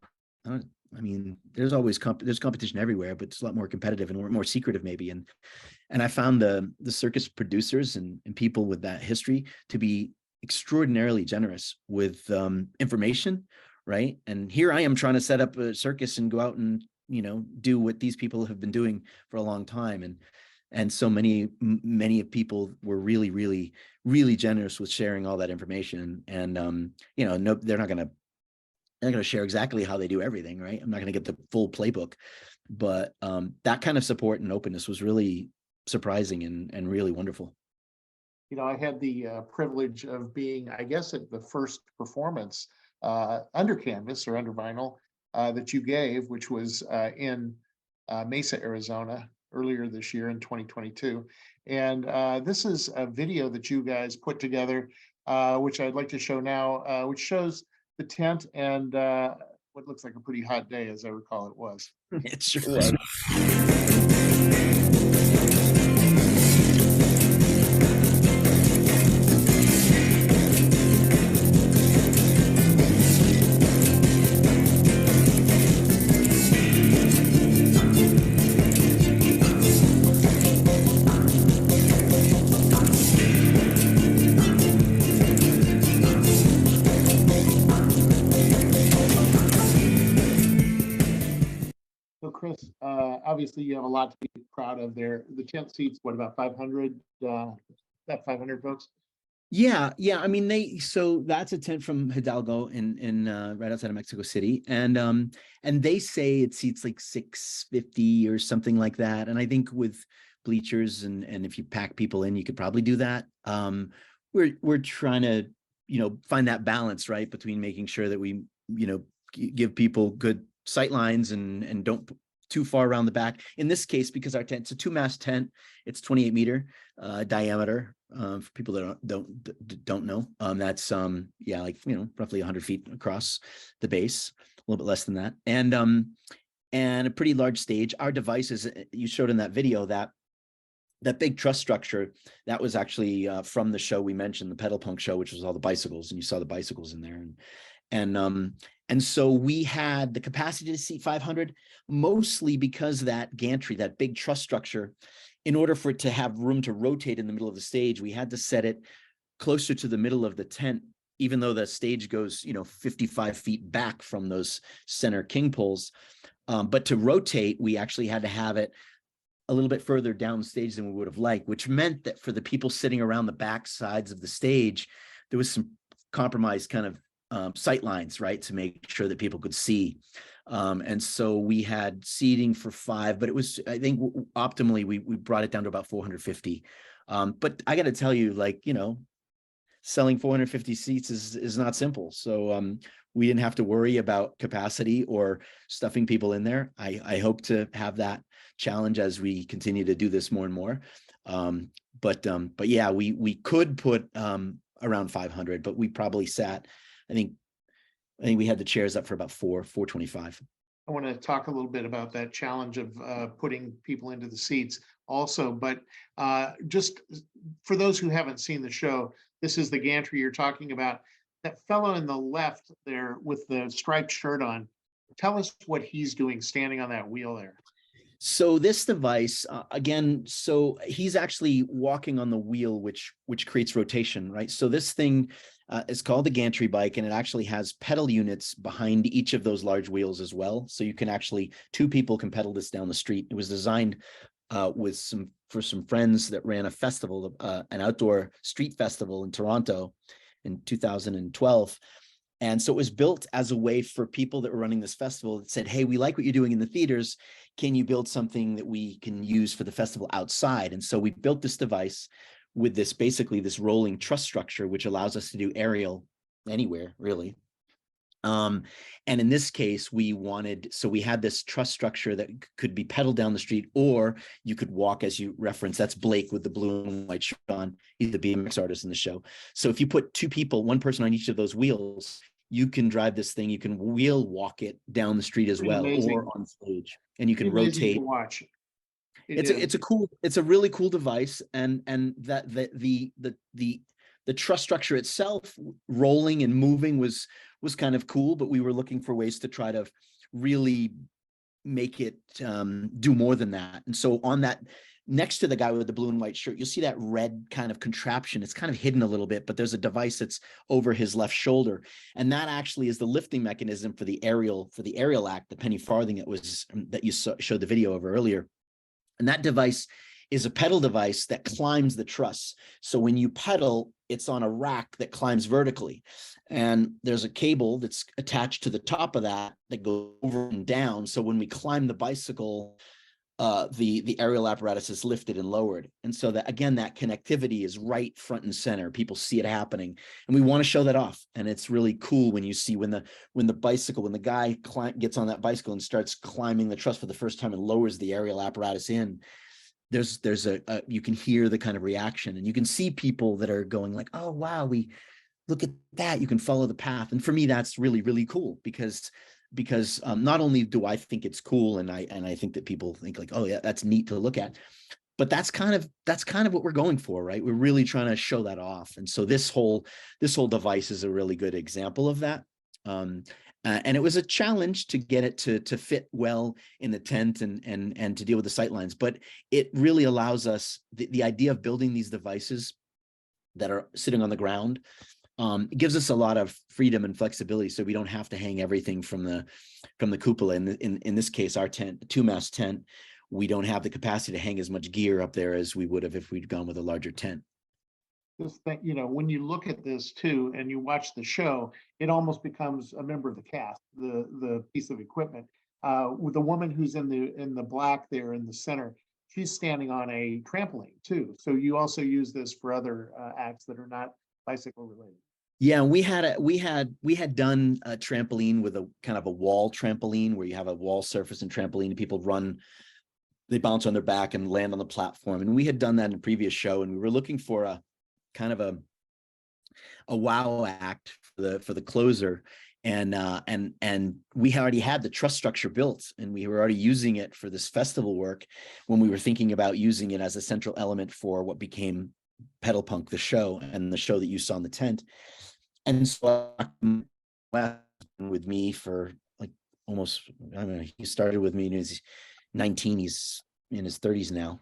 there's always there's competition everywhere, but it's a lot more competitive and more secretive maybe. And I found the circus producers and people with that history to be extraordinarily generous with information, right? And here I am trying to set up a circus and go out and, do what these people have been doing for a long time. And so many people were really, really, really generous with sharing all that information. And no, they're not going to share exactly how they do everything, right? I'm not going to get the full playbook, but that kind of support and openness was really surprising and really wonderful. I had the privilege of being, I guess, at the first performance under canvas or under vinyl that you gave, which was in Mesa, Arizona, earlier this year in 2022. And this is a video that you guys put together, which I'd like to show now, which shows the tent and what looks like a pretty hot day, as I recall it was. It sure was. Chris, obviously you have a lot to be proud of there. The tent seats, what, about 500? About 500 folks? Yeah. So that's a tent from Hidalgo in right outside of Mexico City, and they say it seats like 650 or something like that. And I think with bleachers and if you pack people in, you could probably do that. We're trying to find that balance, right, between making sure that we give people good sight lines and don't too far around the back. In this case, because our tent's a 2-mast tent, it's 28 meter diameter. For people that don't know, that's roughly 100 feet across the base, a little bit less than that, and a pretty large stage. Our device is, you showed in that video, that big truss structure, that was actually from the show we mentioned, the Pedal Punk show, which was all the bicycles, and you saw the bicycles in there. And so we had the capacity to seat 500, mostly because that gantry, that big truss structure, in order for it to have room to rotate in the middle of the stage, we had to set it closer to the middle of the tent, even though the stage goes, 55 feet back from those center king poles. But to rotate, we actually had to have it a little bit further down the stage than we would have liked, which meant that for the people sitting around the back sides of the stage, there was some compromised kind of sight lines, right, to make sure that people could see. And so we had seating for 5, but it was, I think optimally, we brought it down to about 450. But I got to tell you, selling 450 seats is not simple. So we didn't have to worry about capacity or stuffing people in there. I hope to have that challenge as we continue to do this more and more. But yeah, we could put around 500, but we probably sat, I think we had the chairs up for about 425. I want to talk a little bit about that challenge of putting people into the seats also, but just for those who haven't seen the show, this is the gantry you're talking about. That fellow in the left there with the striped shirt on, tell us what he's doing standing on that wheel there. So this device, again, so he's actually walking on the wheel, which creates rotation, right? So this thing is called the gantry bike, and it actually has pedal units behind each of those large wheels as well. So you can actually, 2 people can pedal this down the street. It was designed for some friends that ran a festival, an outdoor street festival in Toronto in 2012. And so it was built as a way for people that were running this festival that said, hey, we like what you're doing in the theaters. Can you build something that we can use for the festival outside? And so we built this device with this, basically this rolling truss structure, which allows us to do aerial anywhere, really. And in this case, we had this truss structure that could be pedaled down the street, or you could walk, as you referenced. That's Blake with the blue and white shirt on. He's the BMX artist in the show. So if you put 2 people, 1 person on each of those wheels, you can drive this thing. You can wheel walk it down the street as well, amazing. Or on stage, and you can rotate. To watch. It's a really cool device, and that the truss structure itself rolling and moving was kind of cool, but we were looking for ways to try to really make it do more than that. And so on that, next to the guy with the blue and white shirt, you'll see that red kind of contraption. It's kind of hidden a little bit, but there's a device that's over his left shoulder. And that actually is the lifting mechanism for the aerial act, the penny farthing that you showed the video of earlier. And that device is a pedal device that climbs the truss. So when you pedal, it's on a rack that climbs vertically. And there's a cable that's attached to the top of that goes over and down. So when we climb the bicycle, the aerial apparatus is lifted and lowered. And so that, again, that connectivity is right front and center. People see it happening, and we want to show that off. And it's really cool when you see when the guy gets on that bicycle and starts climbing the truss for the first time and lowers the aerial apparatus in. There's you can hear the kind of reaction, and you can see people that are going like, oh, wow, we look at that. You can follow the path. And for me, that's really, really cool because not only do I think it's cool, and I think that people think like, oh yeah, that's neat to look at, but that's kind of what we're going for, right? We're really trying to show that off. And so this whole device is a really good example of that. And it was a challenge to get it to fit well in the tent and to deal with the sight lines, but it really allows us the idea of building these devices that are sitting on the ground. It gives us a lot of freedom and flexibility, so we don't have to hang everything from the cupola. In this case, our tent, 2-mast tent, we don't have the capacity to hang as much gear up there as we would have if we'd gone with a larger tent. This thing, when you look at this too, and you watch the show, it almost becomes a member of the cast, the piece of equipment. With the woman who's in the black there in the center, she's standing on a trampoline too. So you also use this for other acts that are not bicycle related. Yeah, we had done a trampoline with a kind of a wall trampoline where you have a wall surface and trampoline, and people they bounce on their back and land on the platform. And we had done that in a previous show, and we were looking for a kind of a wow act for the closer. And we already had the truss structure built, and we were already using it for this festival work when we were thinking about using it as a central element for what became Pedal Punk, the show, and the show that you saw in the tent. And so with me for like almost, I don't know, he started with me when he was 19, he's in his 30s now.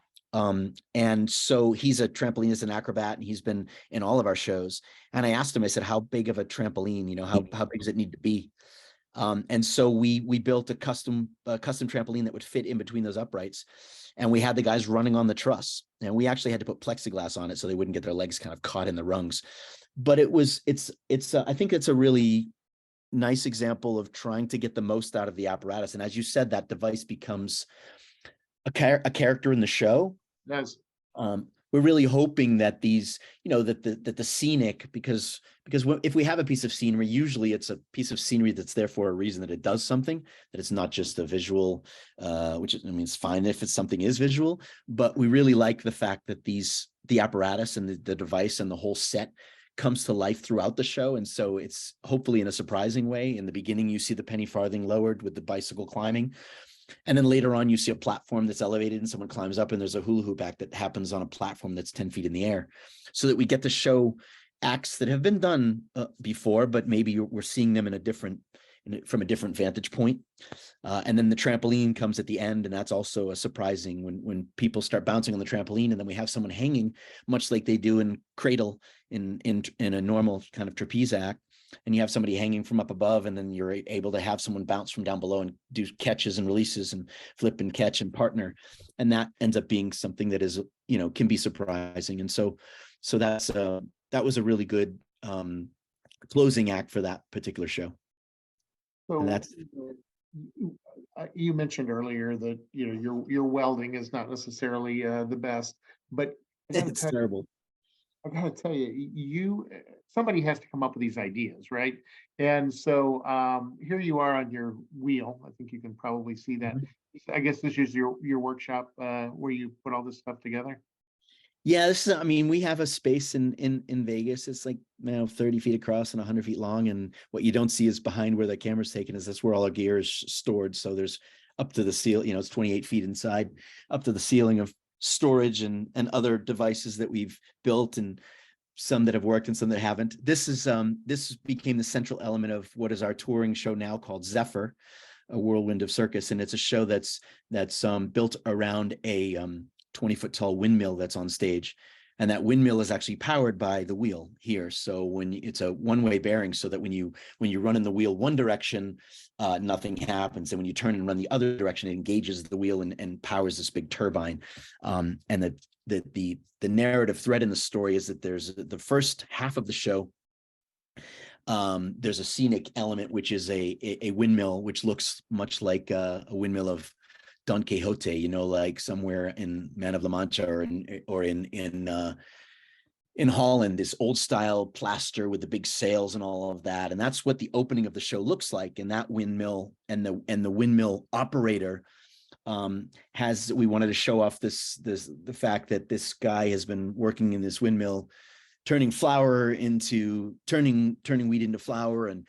And so he's a trampolinist and acrobat, and he's been in all of our shows. And I asked him, I said, how big of a trampoline, how big does it need to be? And so we built a custom trampoline that would fit in between those uprights. And we had the guys running on the truss, and we actually had to put plexiglass on it so they wouldn't get their legs kind of caught in the rungs. But I think it's a really nice example of trying to get the most out of the apparatus. And as you said, that device becomes a character in the show. Yes. we're really hoping that these, that the scenic, because if we have a piece of scenery, usually it's a piece of scenery that's there for a reason, that it does something, that it's not just a visual, which is, I mean, it's fine if it's something is visual, but we really like the fact that the apparatus and the device and the whole set comes to life throughout the show. And so it's hopefully in a surprising way. In the beginning, you see the penny farthing lowered with the bicycle climbing. And then later on, you see a platform that's elevated and someone climbs up, and there's a hula hoop act that happens on a platform that's 10 feet in the air, so that we get to show acts that have been done before, but maybe we're seeing them from a different vantage point. And then the trampoline comes at the end, and that's also a surprising when people start bouncing on the trampoline, and then we have someone hanging, much like they do in Cradle in a normal kind of trapeze act. And you have somebody hanging from up above, and then you're able to have someone bounce from down below and do catches and releases and flip and catch and partner. And that ends up being something that is, can be surprising. And so that was a really good closing act for that particular show. So And that's, you mentioned earlier that, your welding is not necessarily the best, but it's terrible. I gotta tell you, somebody has to come up with these ideas, right? And so here you are on your wheel. I think you can probably see that. I guess this is your workshop where you put all this stuff together. Yeah, we have a space in Vegas. It's like 30 feet across and 100 feet long. And what you don't see is behind where the camera's taken is that's where all our gear is stored. So there's up to the ceiling, it's 28 feet inside, up to the ceiling of storage and other devices that we've built, and some that have worked and some that haven't. This became the central element of what is our touring show now, called Zephyr, a Whirlwind of Circus. And it's a show that's built around a 20-foot tall windmill that's on stage. And that windmill is actually powered by the wheel here. So it's a one-way bearing, so that when you run in the wheel one direction, nothing happens. And when you turn and run the other direction, it engages the wheel and powers this big turbine. And the narrative thread in the story is that there's the first half of the show. There's a scenic element, which is a windmill, which looks much like a windmill of Don Quixote, like somewhere in Man of La Mancha or in Holland, this old style plaster with the big sails and all of that. And that's what the opening of the show looks like. And that windmill and the windmill operator we wanted to show off the fact that this guy has been working in this windmill, turning wheat into flour, and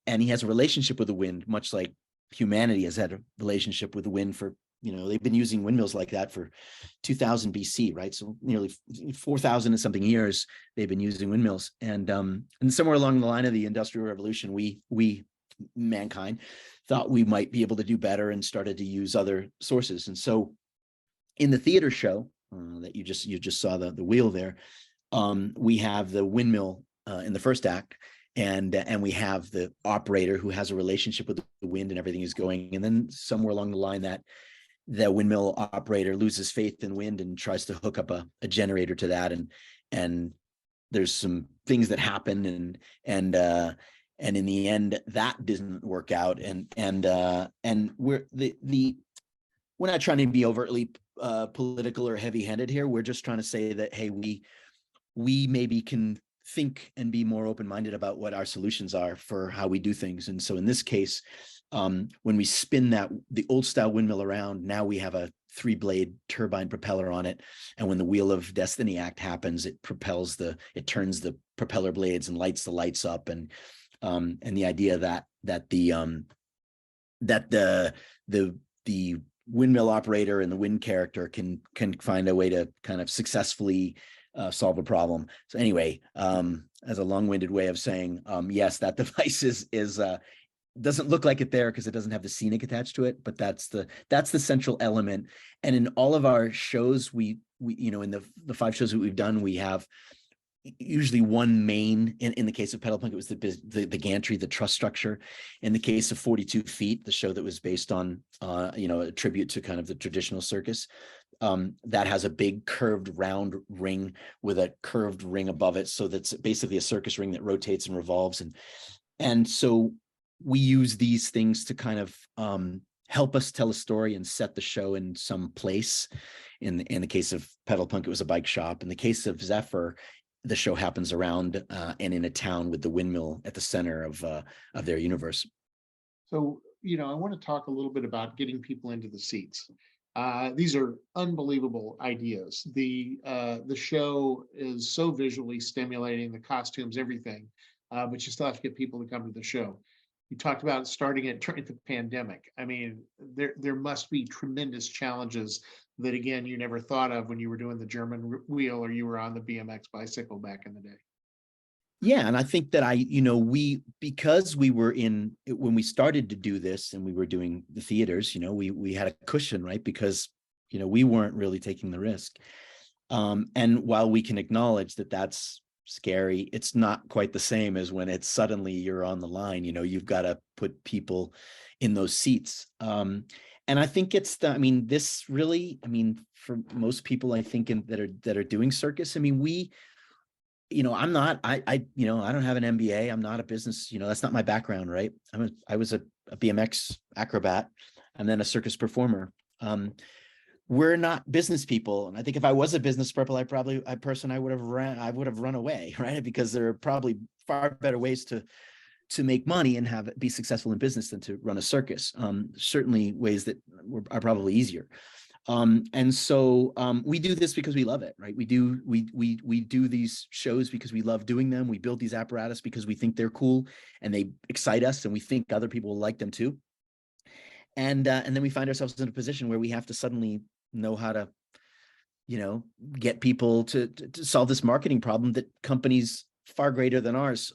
he has a relationship with the wind, much like humanity has had a relationship with the wind for, they've been using windmills like that for 2000 BC, right? So nearly 4,000 and something years they've been using windmills. And somewhere along the line of the Industrial Revolution, we mankind thought we might be able to do better and started to use other sources. And so in the theater show that you just saw the wheel there, we have the windmill in the first act. And we have the operator who has a relationship with the wind, and everything is going. And then somewhere along the line, that the windmill operator loses faith in wind and tries to hook up a generator to that. And there's some things that happen, and in the end, that doesn't work out. And we're not trying to be overtly political or heavy-handed here. We're just trying to say that, hey, we maybe can think and be more open-minded about what our solutions are for how we do things. And so in this case, when we spin the old style windmill around, now we have a 3-blade turbine propeller on it. And when the Wheel of Destiny act happens, it turns the propeller blades and lights the lights up. And the idea that the windmill operator and the wind character can find a way to kind of successfully solve a problem. So anyway, as a long-winded way of saying, yes, that device is doesn't look like it there because it doesn't have the scenic attached to it, but that's the central element. And in all of our shows, we in the 5 shows that we've done, we have usually one main. In the case of Pedal Punk, it was the gantry, the truss structure. In the case of 42 Feet, the show that was based on a tribute to kind of the traditional circus, that has a big curved round ring with a curved ring above it. So that's basically a circus ring that rotates and revolves. And so we use these things to kind of help us tell a story and set the show in some place. In the case of Pedal Punk, it was a bike shop. In the case of Zephyr, the show happens around and in a town with the windmill at the center of their universe. So, I want to talk a little bit about getting people into the seats. These are unbelievable ideas. The show is so visually stimulating, the costumes, everything, but you still have to get people to come to the show. You talked about starting it during the pandemic. I mean, there must be tremendous challenges that, again, you never thought of when you were doing the German wheel or you were on the BMX bicycle back in the day. Yeah, and I think that because we were when we started to do this and we were doing the theaters, we had a cushion, right? Because, we weren't really taking the risk. And while we can acknowledge that that's scary, it's not quite the same as when it's suddenly you're on the line. You've got to put people in those seats. And I think this really, for most people, I think that are doing circus, I'm not, I don't have an MBA. I'm not a business, that's not my background, right? I was a BMX acrobat and then a circus performer. We're not business people. And I think if I was a business people, I would have run away, right? Because there are probably far better ways to make money and be successful in business than to run a circus. Certainly ways that are probably easier. And so we do this because we love it, right? We do these shows because we love doing them. We build these apparatus because we think they're cool and they excite us and we think other people will like them too. And then we find ourselves in a position where we have to suddenly know how to, get people to solve this marketing problem that companies far greater than ours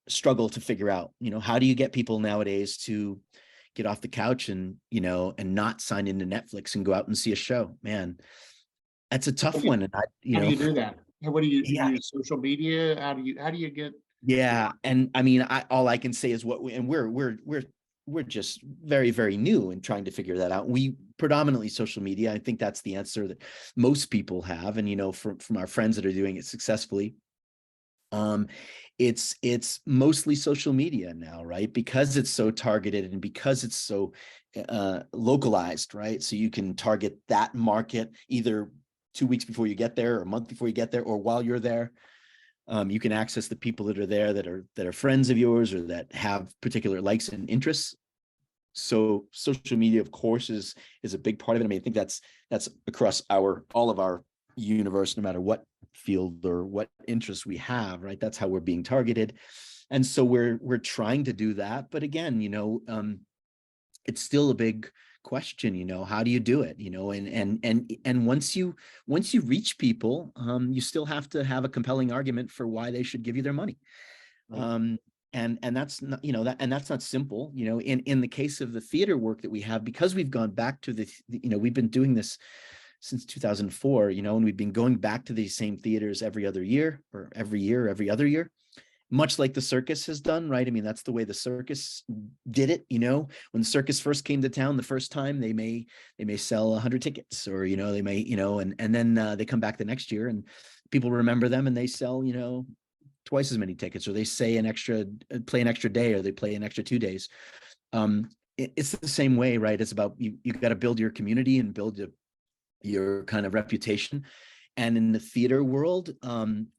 struggle to figure out. How do you get people nowadays to get off the couch and not sign into Netflix and go out and see a show? Man, that's a tough one. And how do you do that? What do you Yeah. use? Social media? How do you get? Yeah, and all I can say is we're just very, very new in trying to figure that out. We predominantly social media. I think that's the answer that most people have, and from our friends that are doing it successfully. It's mostly social media now, right? Because it's so targeted and because it's so localized, right? So you can target that market either 2 weeks before you get there or a month before you get there or while you're there. You can access the people that are there that are friends of yours or that have particular likes and interests. So social media, of course, is a big part of it. I think that's across all of our universe, no matter what field or what interests we have, right? That's how we're being targeted. And so we're trying to do that. But again, it's still a big question, how do you do it? And once you reach people, you still have to have a compelling argument for why they should give you their money. Right. And that's not, that's not simple, in the case of the theater work that we have, because we've gone back to we've been doing this since 2004, and we've been going back to these same theaters every other year or every other year, much like the circus has done, right? That's the way the circus did it. When the circus first came to town the first time, they may sell 100 tickets, or they may, and then they come back the next year and people remember them and they sell, twice as many tickets, or they play an extra day, or they play an extra 2 days. It's the same way, right? It's about you got to build your community and build your kind of reputation. And in the theater world,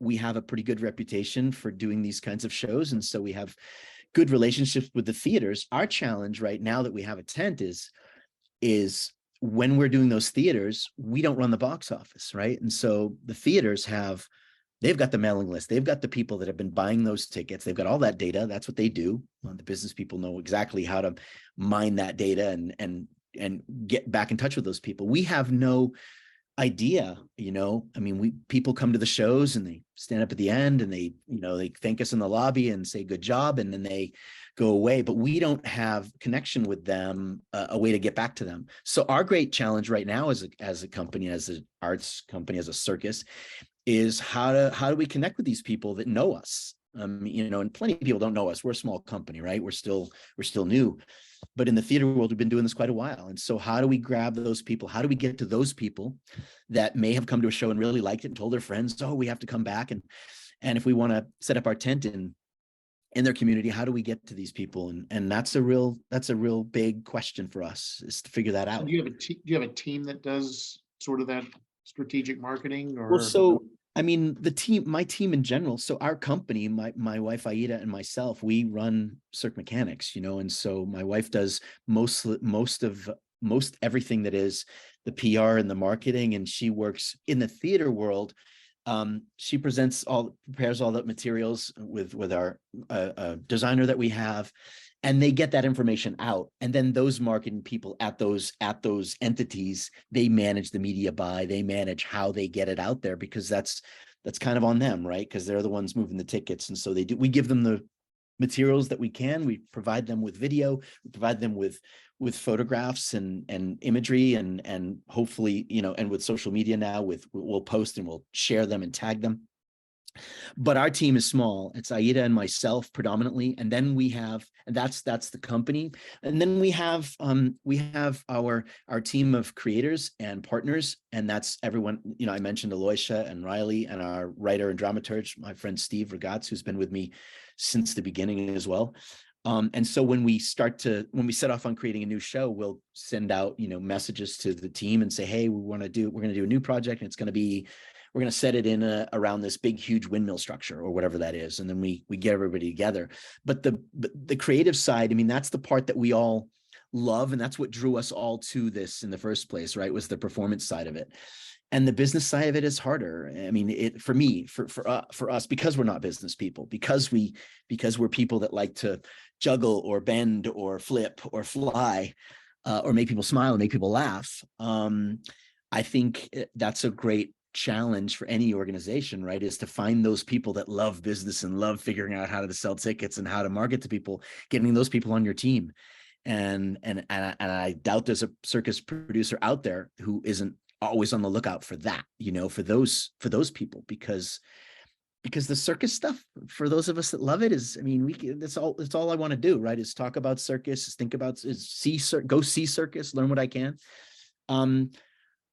we have a pretty good reputation for doing these kinds of shows. And so we have good relationships with the theaters. Our challenge right now that we have a tent is when we're doing those theaters, we don't run the box office, right? And so the theaters they've got the mailing list. They've got the people that have been buying those tickets. They've got all that data. That's what they do. The business people know exactly how to mine that data and get back in touch with those people. We have no idea, people come to the shows and they stand up at the end and they thank us in the lobby and say good job, and then they go away, but we don't have connection with them, a way to get back to them. So our great challenge right now as a company, as an arts company, as a circus, is how do we connect with these people that know us? And plenty of people don't know us. We're a small company, right? We're still new. But in the theater world, we've been doing this quite a while. And so how do we grab those people? How do we get to those people that may have come to a show and really liked it and told their friends, oh, we have to come back. And if we want to set up our tent in in their community. How do we get to these people? And that's a real big question for us, is to figure that So out. do you have a team that does sort of that strategic marketing, or? Well, so I mean, my team in general. So our company, my wife Aida and myself, we run Cirque Mechanics, and so my wife does most everything that is the PR and the marketing, and she works in the theater world. She prepares all the materials with our designer that we have, and they get that information out. And then those marketing people at those entities, they manage the media buy, they manage how they get it out there, because that's kind of on them, right? Because they're the ones moving the tickets. And so we give them the materials that we can. We provide them with video, we provide them with photographs and imagery, and hopefully, and with social media now, we'll post and we'll share them and tag them. But our team is small. It's Aida and myself predominantly, and then we have, and that's the company, and then we have our team of creators and partners, and that's everyone. I mentioned Aloysia and Riley, and our writer and dramaturge, my friend Steve Regatz, who's been with me since the beginning as well. And so when we set off on creating a new show, we'll send out messages to the team and say, hey, we're going to do a new project, and we're going to set it in around this big, huge windmill structure or whatever that is. And then we get everybody together. But the creative side, I mean, that's the part that we all love. And that's what drew us all to this in the first place, right? Was the performance side of it. And the business side of it is harder. I mean, for us, because we're not business people, because we're people that like to juggle or bend or flip or fly, or make people smile and make people laugh. I think that's a great challenge for any organization, right? Is to find those people that love business and love figuring out how to sell tickets and how to market to people, getting those people on your team. And I doubt there's a circus producer out there who isn't always on the lookout for that, for those people, because the circus stuff, for those of us that love it, is, I mean, that's all I want to do, right? Is talk about circus, go see circus, learn what I can.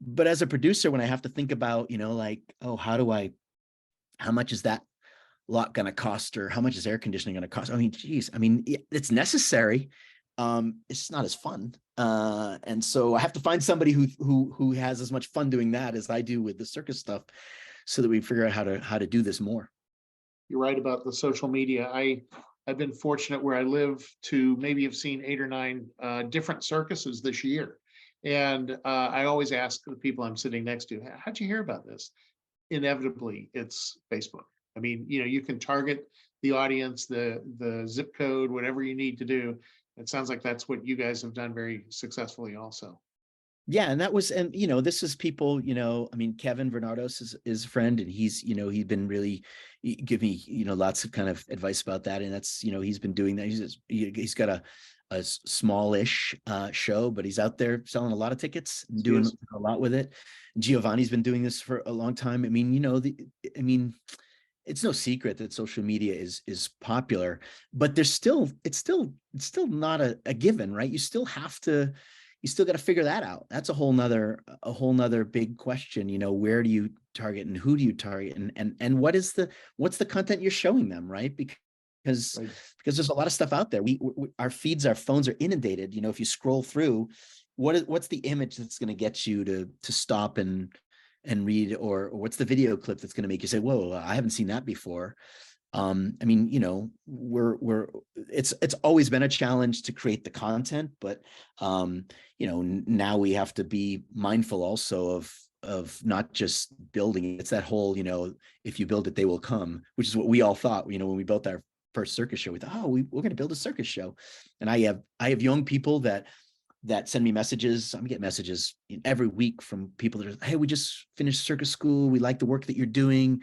But as a producer, when I have to think about, like, oh, how much is that lot going to cost, or how much is air conditioning going to cost? I mean, geez, I mean, it's necessary. It's not as fun. And so I have to find somebody who has as much fun doing that as I do with the circus stuff, so that we figure out how to do this more. You're right about the social media. I've been fortunate where I live to maybe have seen 8 or 9 different circuses this year. And I always ask the people I'm sitting next to, how'd you hear about this? Inevitably, it's Facebook. I mean, you can target the audience, the zip code, whatever you need to do. It sounds like that's what you guys have done very successfully also. Yeah, and this is people, I mean, Kevin Bernardos is a friend, and he's been really give me, lots of kind of advice about that. And that's, he's been doing that. He's got a smallish show, but he's out there selling a lot of tickets and doing a lot with it. Giovanni's been doing this for a long time. I mean, it's no secret that social media is popular, but it's still not a given, right? You still got to figure that out. That's a whole nother big question. Where do you target and who do you target, and what's the content you're showing them, right? Because there's a lot of stuff out there. Our feeds, our phones are inundated. If you scroll through, what's the image that's going to get you to stop and read, or what's the video clip that's going to make you say, whoa, I haven't seen that before. I mean, it's always been a challenge to create the content, but now we have to be mindful also of not just building it. It's that whole, if you build it, they will come, which is what we all thought, when we built our first circus show. We thought, we're going to build a circus show. And I have young people that send me messages. I'm getting messages every week from people that are, hey, we just finished circus school. We like the work that you're doing,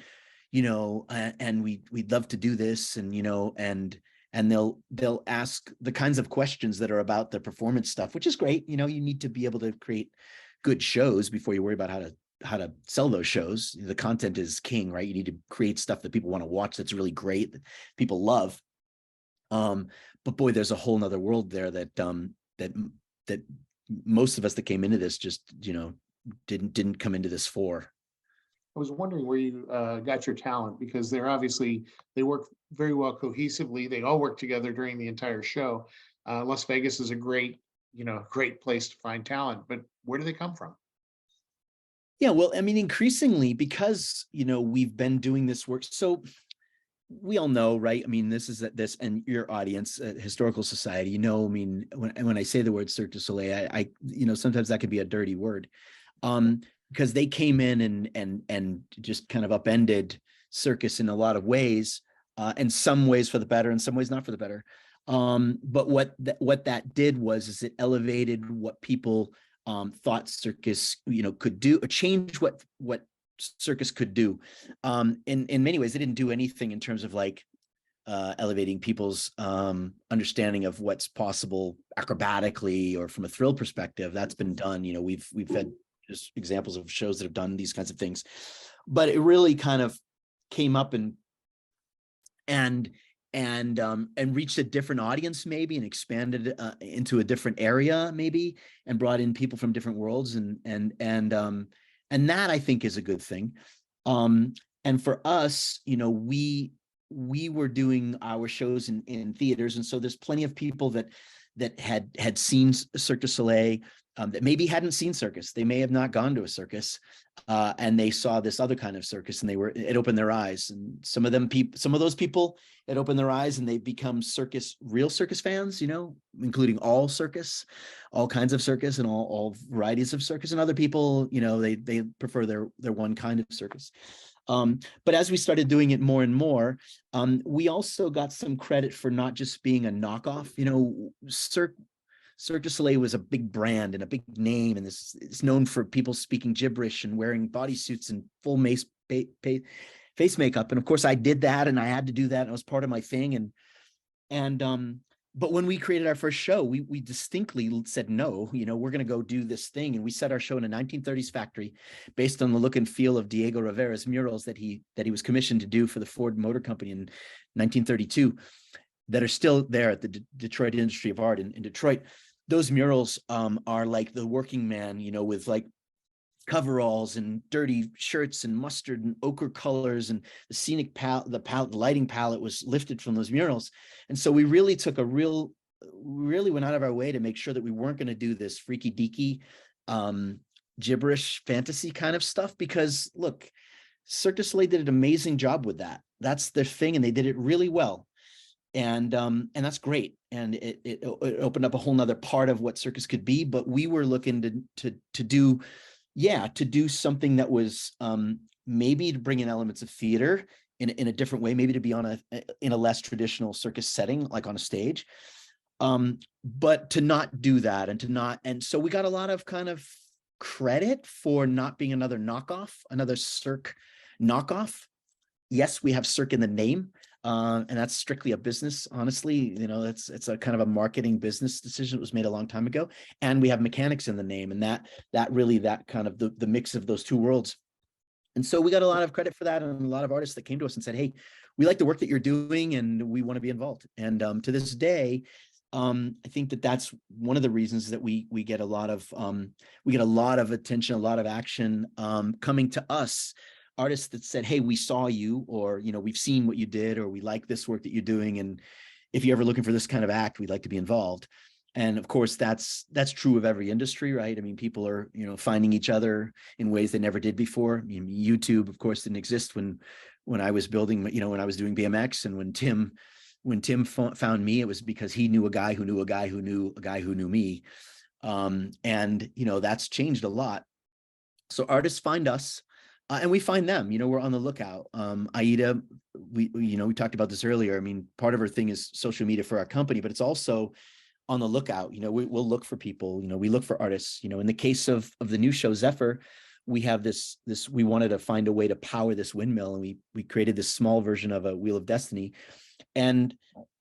and we'd love to do this. And, and they'll ask the kinds of questions that are about the performance stuff, which is great. You need to be able to create good shows before you worry about how to sell those shows. The content is king, right? You need to create stuff that people want to watch, that's really great, that people love. But boy, there's a whole nother world there that most of us that came into this just, didn't come into this for. I was wondering where you got your talent, because they work very well cohesively. They all work together during the entire show. Las Vegas is a great place to find talent, but where do they come from? Yeah, well, I mean, increasingly, because, we've been doing this work. So we all know, right? I mean, this and your audience, Historical Society, I mean, when I say the word Cirque du Soleil, I sometimes that can be a dirty word. Because they came in and just kind of upended circus in a lot of ways, and some ways for the better and some ways not for the better. But what that did is it elevated what people thought circus, could do, or change what circus could do. In many ways, they didn't do anything in terms of like elevating people's understanding of what's possible acrobatically or from a thrill perspective. That's been done. We've had just examples of shows that have done these kinds of things, but it really kind of came up and reached a different audience maybe, and expanded into a different area maybe, and brought in people from different worlds, and that I think is a good thing. And for us, we were doing our shows in theaters, and so there's plenty of people that had seen Cirque du Soleil, that maybe hadn't seen circus. They may have not gone to a circus, and they saw this other kind of circus, and it opened their eyes. And some of those people, it opened their eyes, and they become real circus fans, including all kinds of circus, and all varieties of circus. And other people, they prefer their one kind of circus. But as we started doing it more and more, we also got some credit for not just being a knockoff. Cirque du Soleil was a big brand and a big name, and it's known for people speaking gibberish and wearing bodysuits and full face makeup. And of course, I did that, and I had to do that. And it was part of my thing. But when we created our first show, we distinctly said, no, we're going to go do this thing. And we set our show in a 1930s factory based on the look and feel of Diego Rivera's murals that he was commissioned to do for the Ford Motor Company in 1932, that are still there at the Detroit Industry of Art in Detroit. Those murals are like the working man, with like coveralls and dirty shirts and mustard and ochre colors, and the scenic the lighting palette was lifted from those murals. And so we really really went out of our way to make sure that we weren't going to do this freaky deaky gibberish fantasy kind of stuff, because look, Cirque du Soleil did an amazing job with that. That's their thing, and they did it really well. And that's great. And it opened up a whole nother part of what circus could be. But we were looking to do something that was maybe to bring in elements of theater in a different way, maybe to be in a less traditional circus setting, like on a stage, but to not do that, and so we got a lot of kind of credit for not being another Cirque knockoff. Yes, we have Cirque in the name, and that's strictly a business, honestly. It's a kind of a marketing business decision that was made a long time ago. And we have mechanics in the name, and that kind of the mix of those two worlds. And so we got a lot of credit for that, and a lot of artists that came to us and said, hey, we like the work that you're doing, and we want to be involved. And to this day, I think that's one of the reasons that we get a lot of attention, a lot of action coming to us. Artists that said, hey, we saw you, or, we've seen what you did, or we like this work that you're doing. And if you're ever looking for this kind of act, we'd like to be involved. And of course, that's true of every industry, right? I mean, people are, finding each other in ways they never did before. YouTube, of course, didn't exist when I was building, when I was doing BMX. And when Tim found me, it was because he knew a guy who knew a guy who knew a guy who knew me. And that's changed a lot. So artists find us. And we find them, we're on the lookout. Aida, we talked about this earlier. I mean, part of her thing is social media for our company, but it's also on the lookout. We'll look for people, we look for artists. In the case of the new show, Zephyr, we have this, we wanted to find a way to power this windmill, and we created this small version of a Wheel of Destiny. And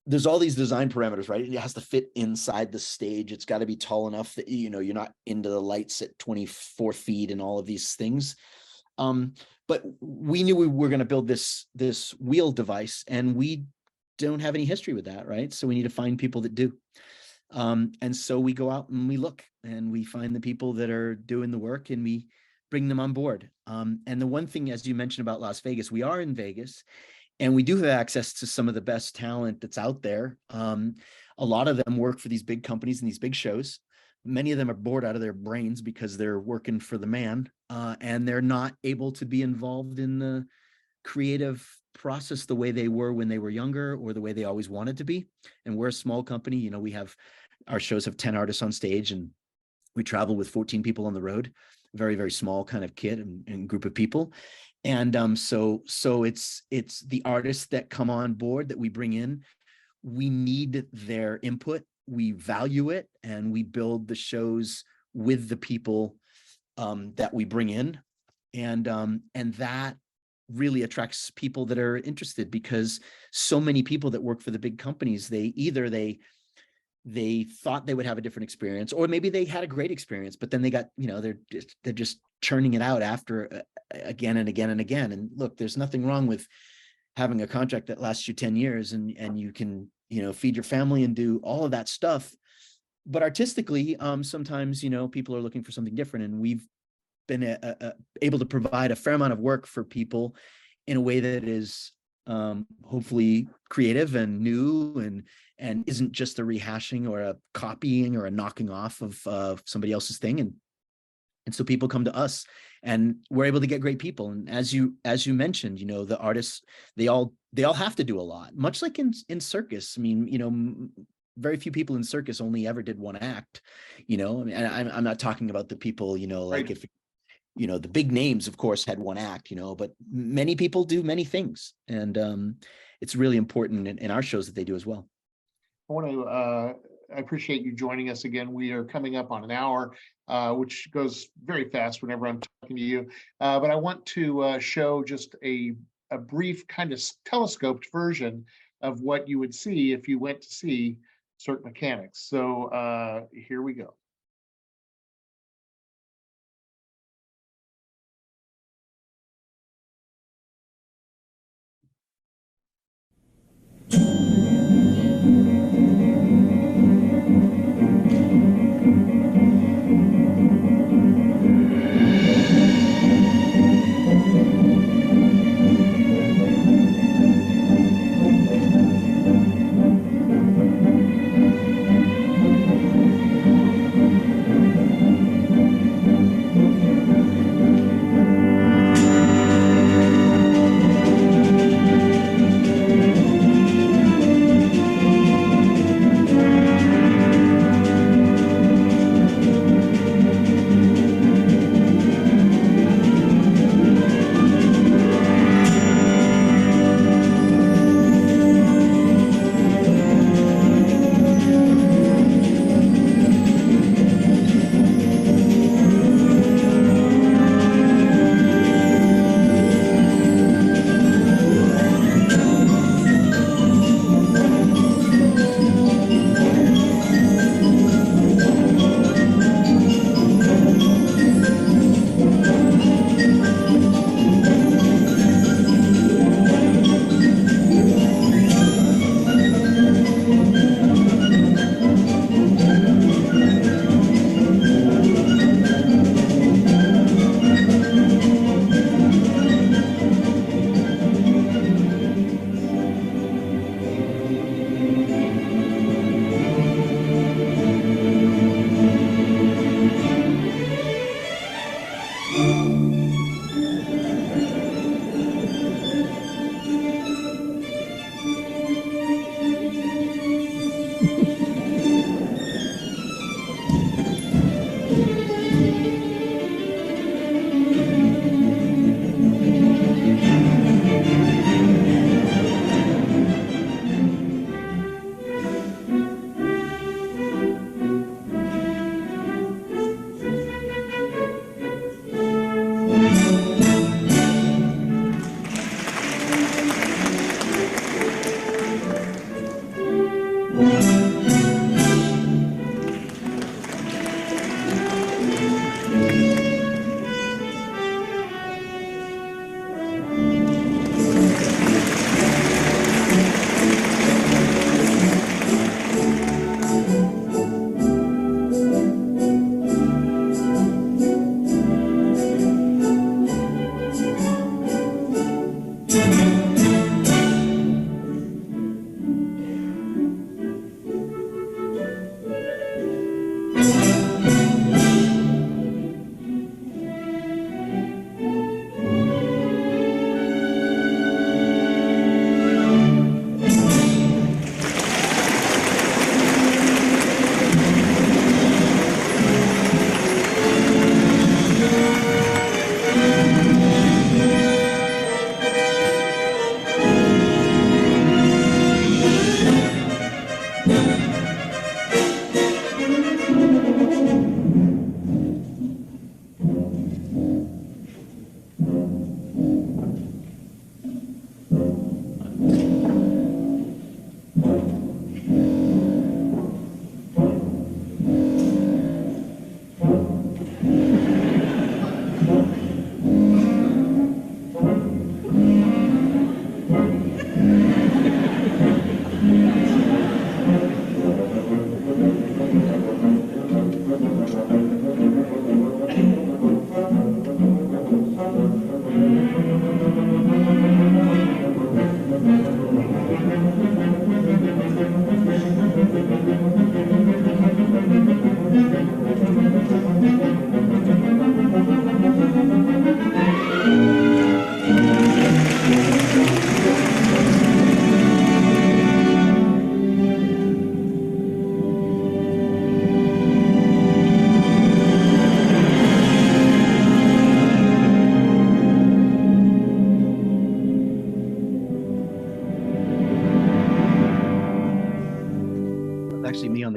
there's all these design parameters, right? It has to fit inside the stage. It's got to be tall enough that, you're not into the lights at 24 feet and all of these things. But we knew we were going to build this wheel device, and we don't have any history with that, right? So we need to find people that do. And so we go out and we look, and we find the people that are doing the work, and we bring them on board. And the one thing, as you mentioned about Las Vegas, we are in Vegas, and we do have access to some of the best talent that's out there. A lot of them work for these big companies and these big shows. Many of them are bored out of their brains because they're working for the man, and they're not able to be involved in the creative process the way they were when they were younger, or the way they always wanted to be. And we're a small company. You know, our shows have 10 artists on stage, and we travel with 14 people on the road, very, very small kind of kit and group of people. And so it's the artists that come on board that we bring in. We need their input. We value it, and we build the shows with the people that we bring in. And that really attracts people that are interested, because so many people that work for the big companies, they thought they would have a different experience, or maybe they had a great experience, but then they got, you know, they're just churning it out after again and again and again. And look, there's nothing wrong with having a contract that lasts you 10 years and you can, you know, feed your family and do all of that stuff. But artistically, sometimes, you know, people are looking for something different, and we've been able to provide a fair amount of work for people in a way that is hopefully creative and new, and isn't just a rehashing or a copying or a knocking off of somebody else's thing. And so people come to us, and we're able to get great people. And as you mentioned, you know, the artists, they all have to do a lot, much like in circus. I mean, you know, very few people in circus only ever did one act, you know. I mean, I'm not talking about the people, you know, like, right, if, you know, the big names, of course, had one act, you know, but many people do many things. And it's really important in our shows that they do as well. I appreciate you joining us again. We are coming up on an hour, which goes very fast whenever I'm talking to you. But I want to show just a brief kind of telescoped version of what you would see if you went to see Cirque Mechanics. So here we go.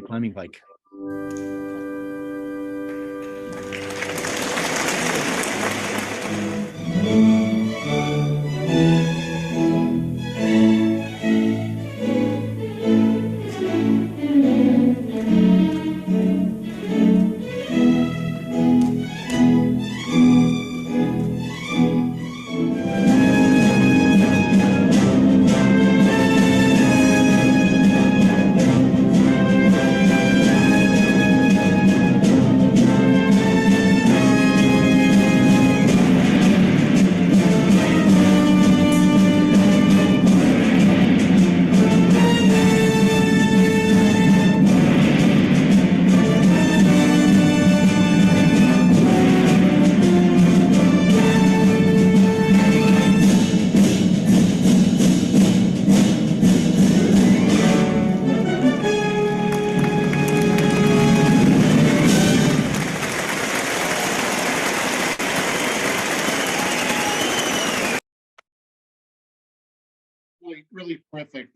climbing bike. Really terrific,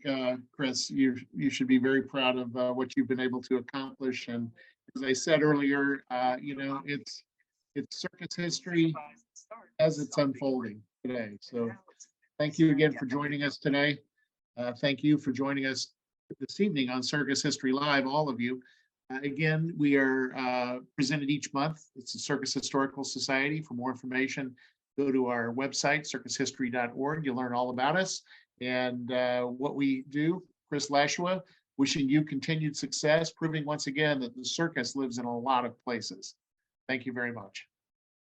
Chris. You should be very proud of what you've been able to accomplish. And as I said earlier, it's circus history as it's unfolding today. So thank you again for joining us today. Thank you for joining us this evening on Circus History Live, all of you. Again, we are presented each month. It's the Circus Historical Society. For more information, go to our website, circushistory.org. You'll learn all about us and what we do. Chris Lashua, wishing you continued success, proving once again that the circus lives in a lot of places. Thank you very much.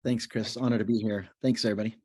Thanks, Chris. Honor to be here. Thanks, everybody.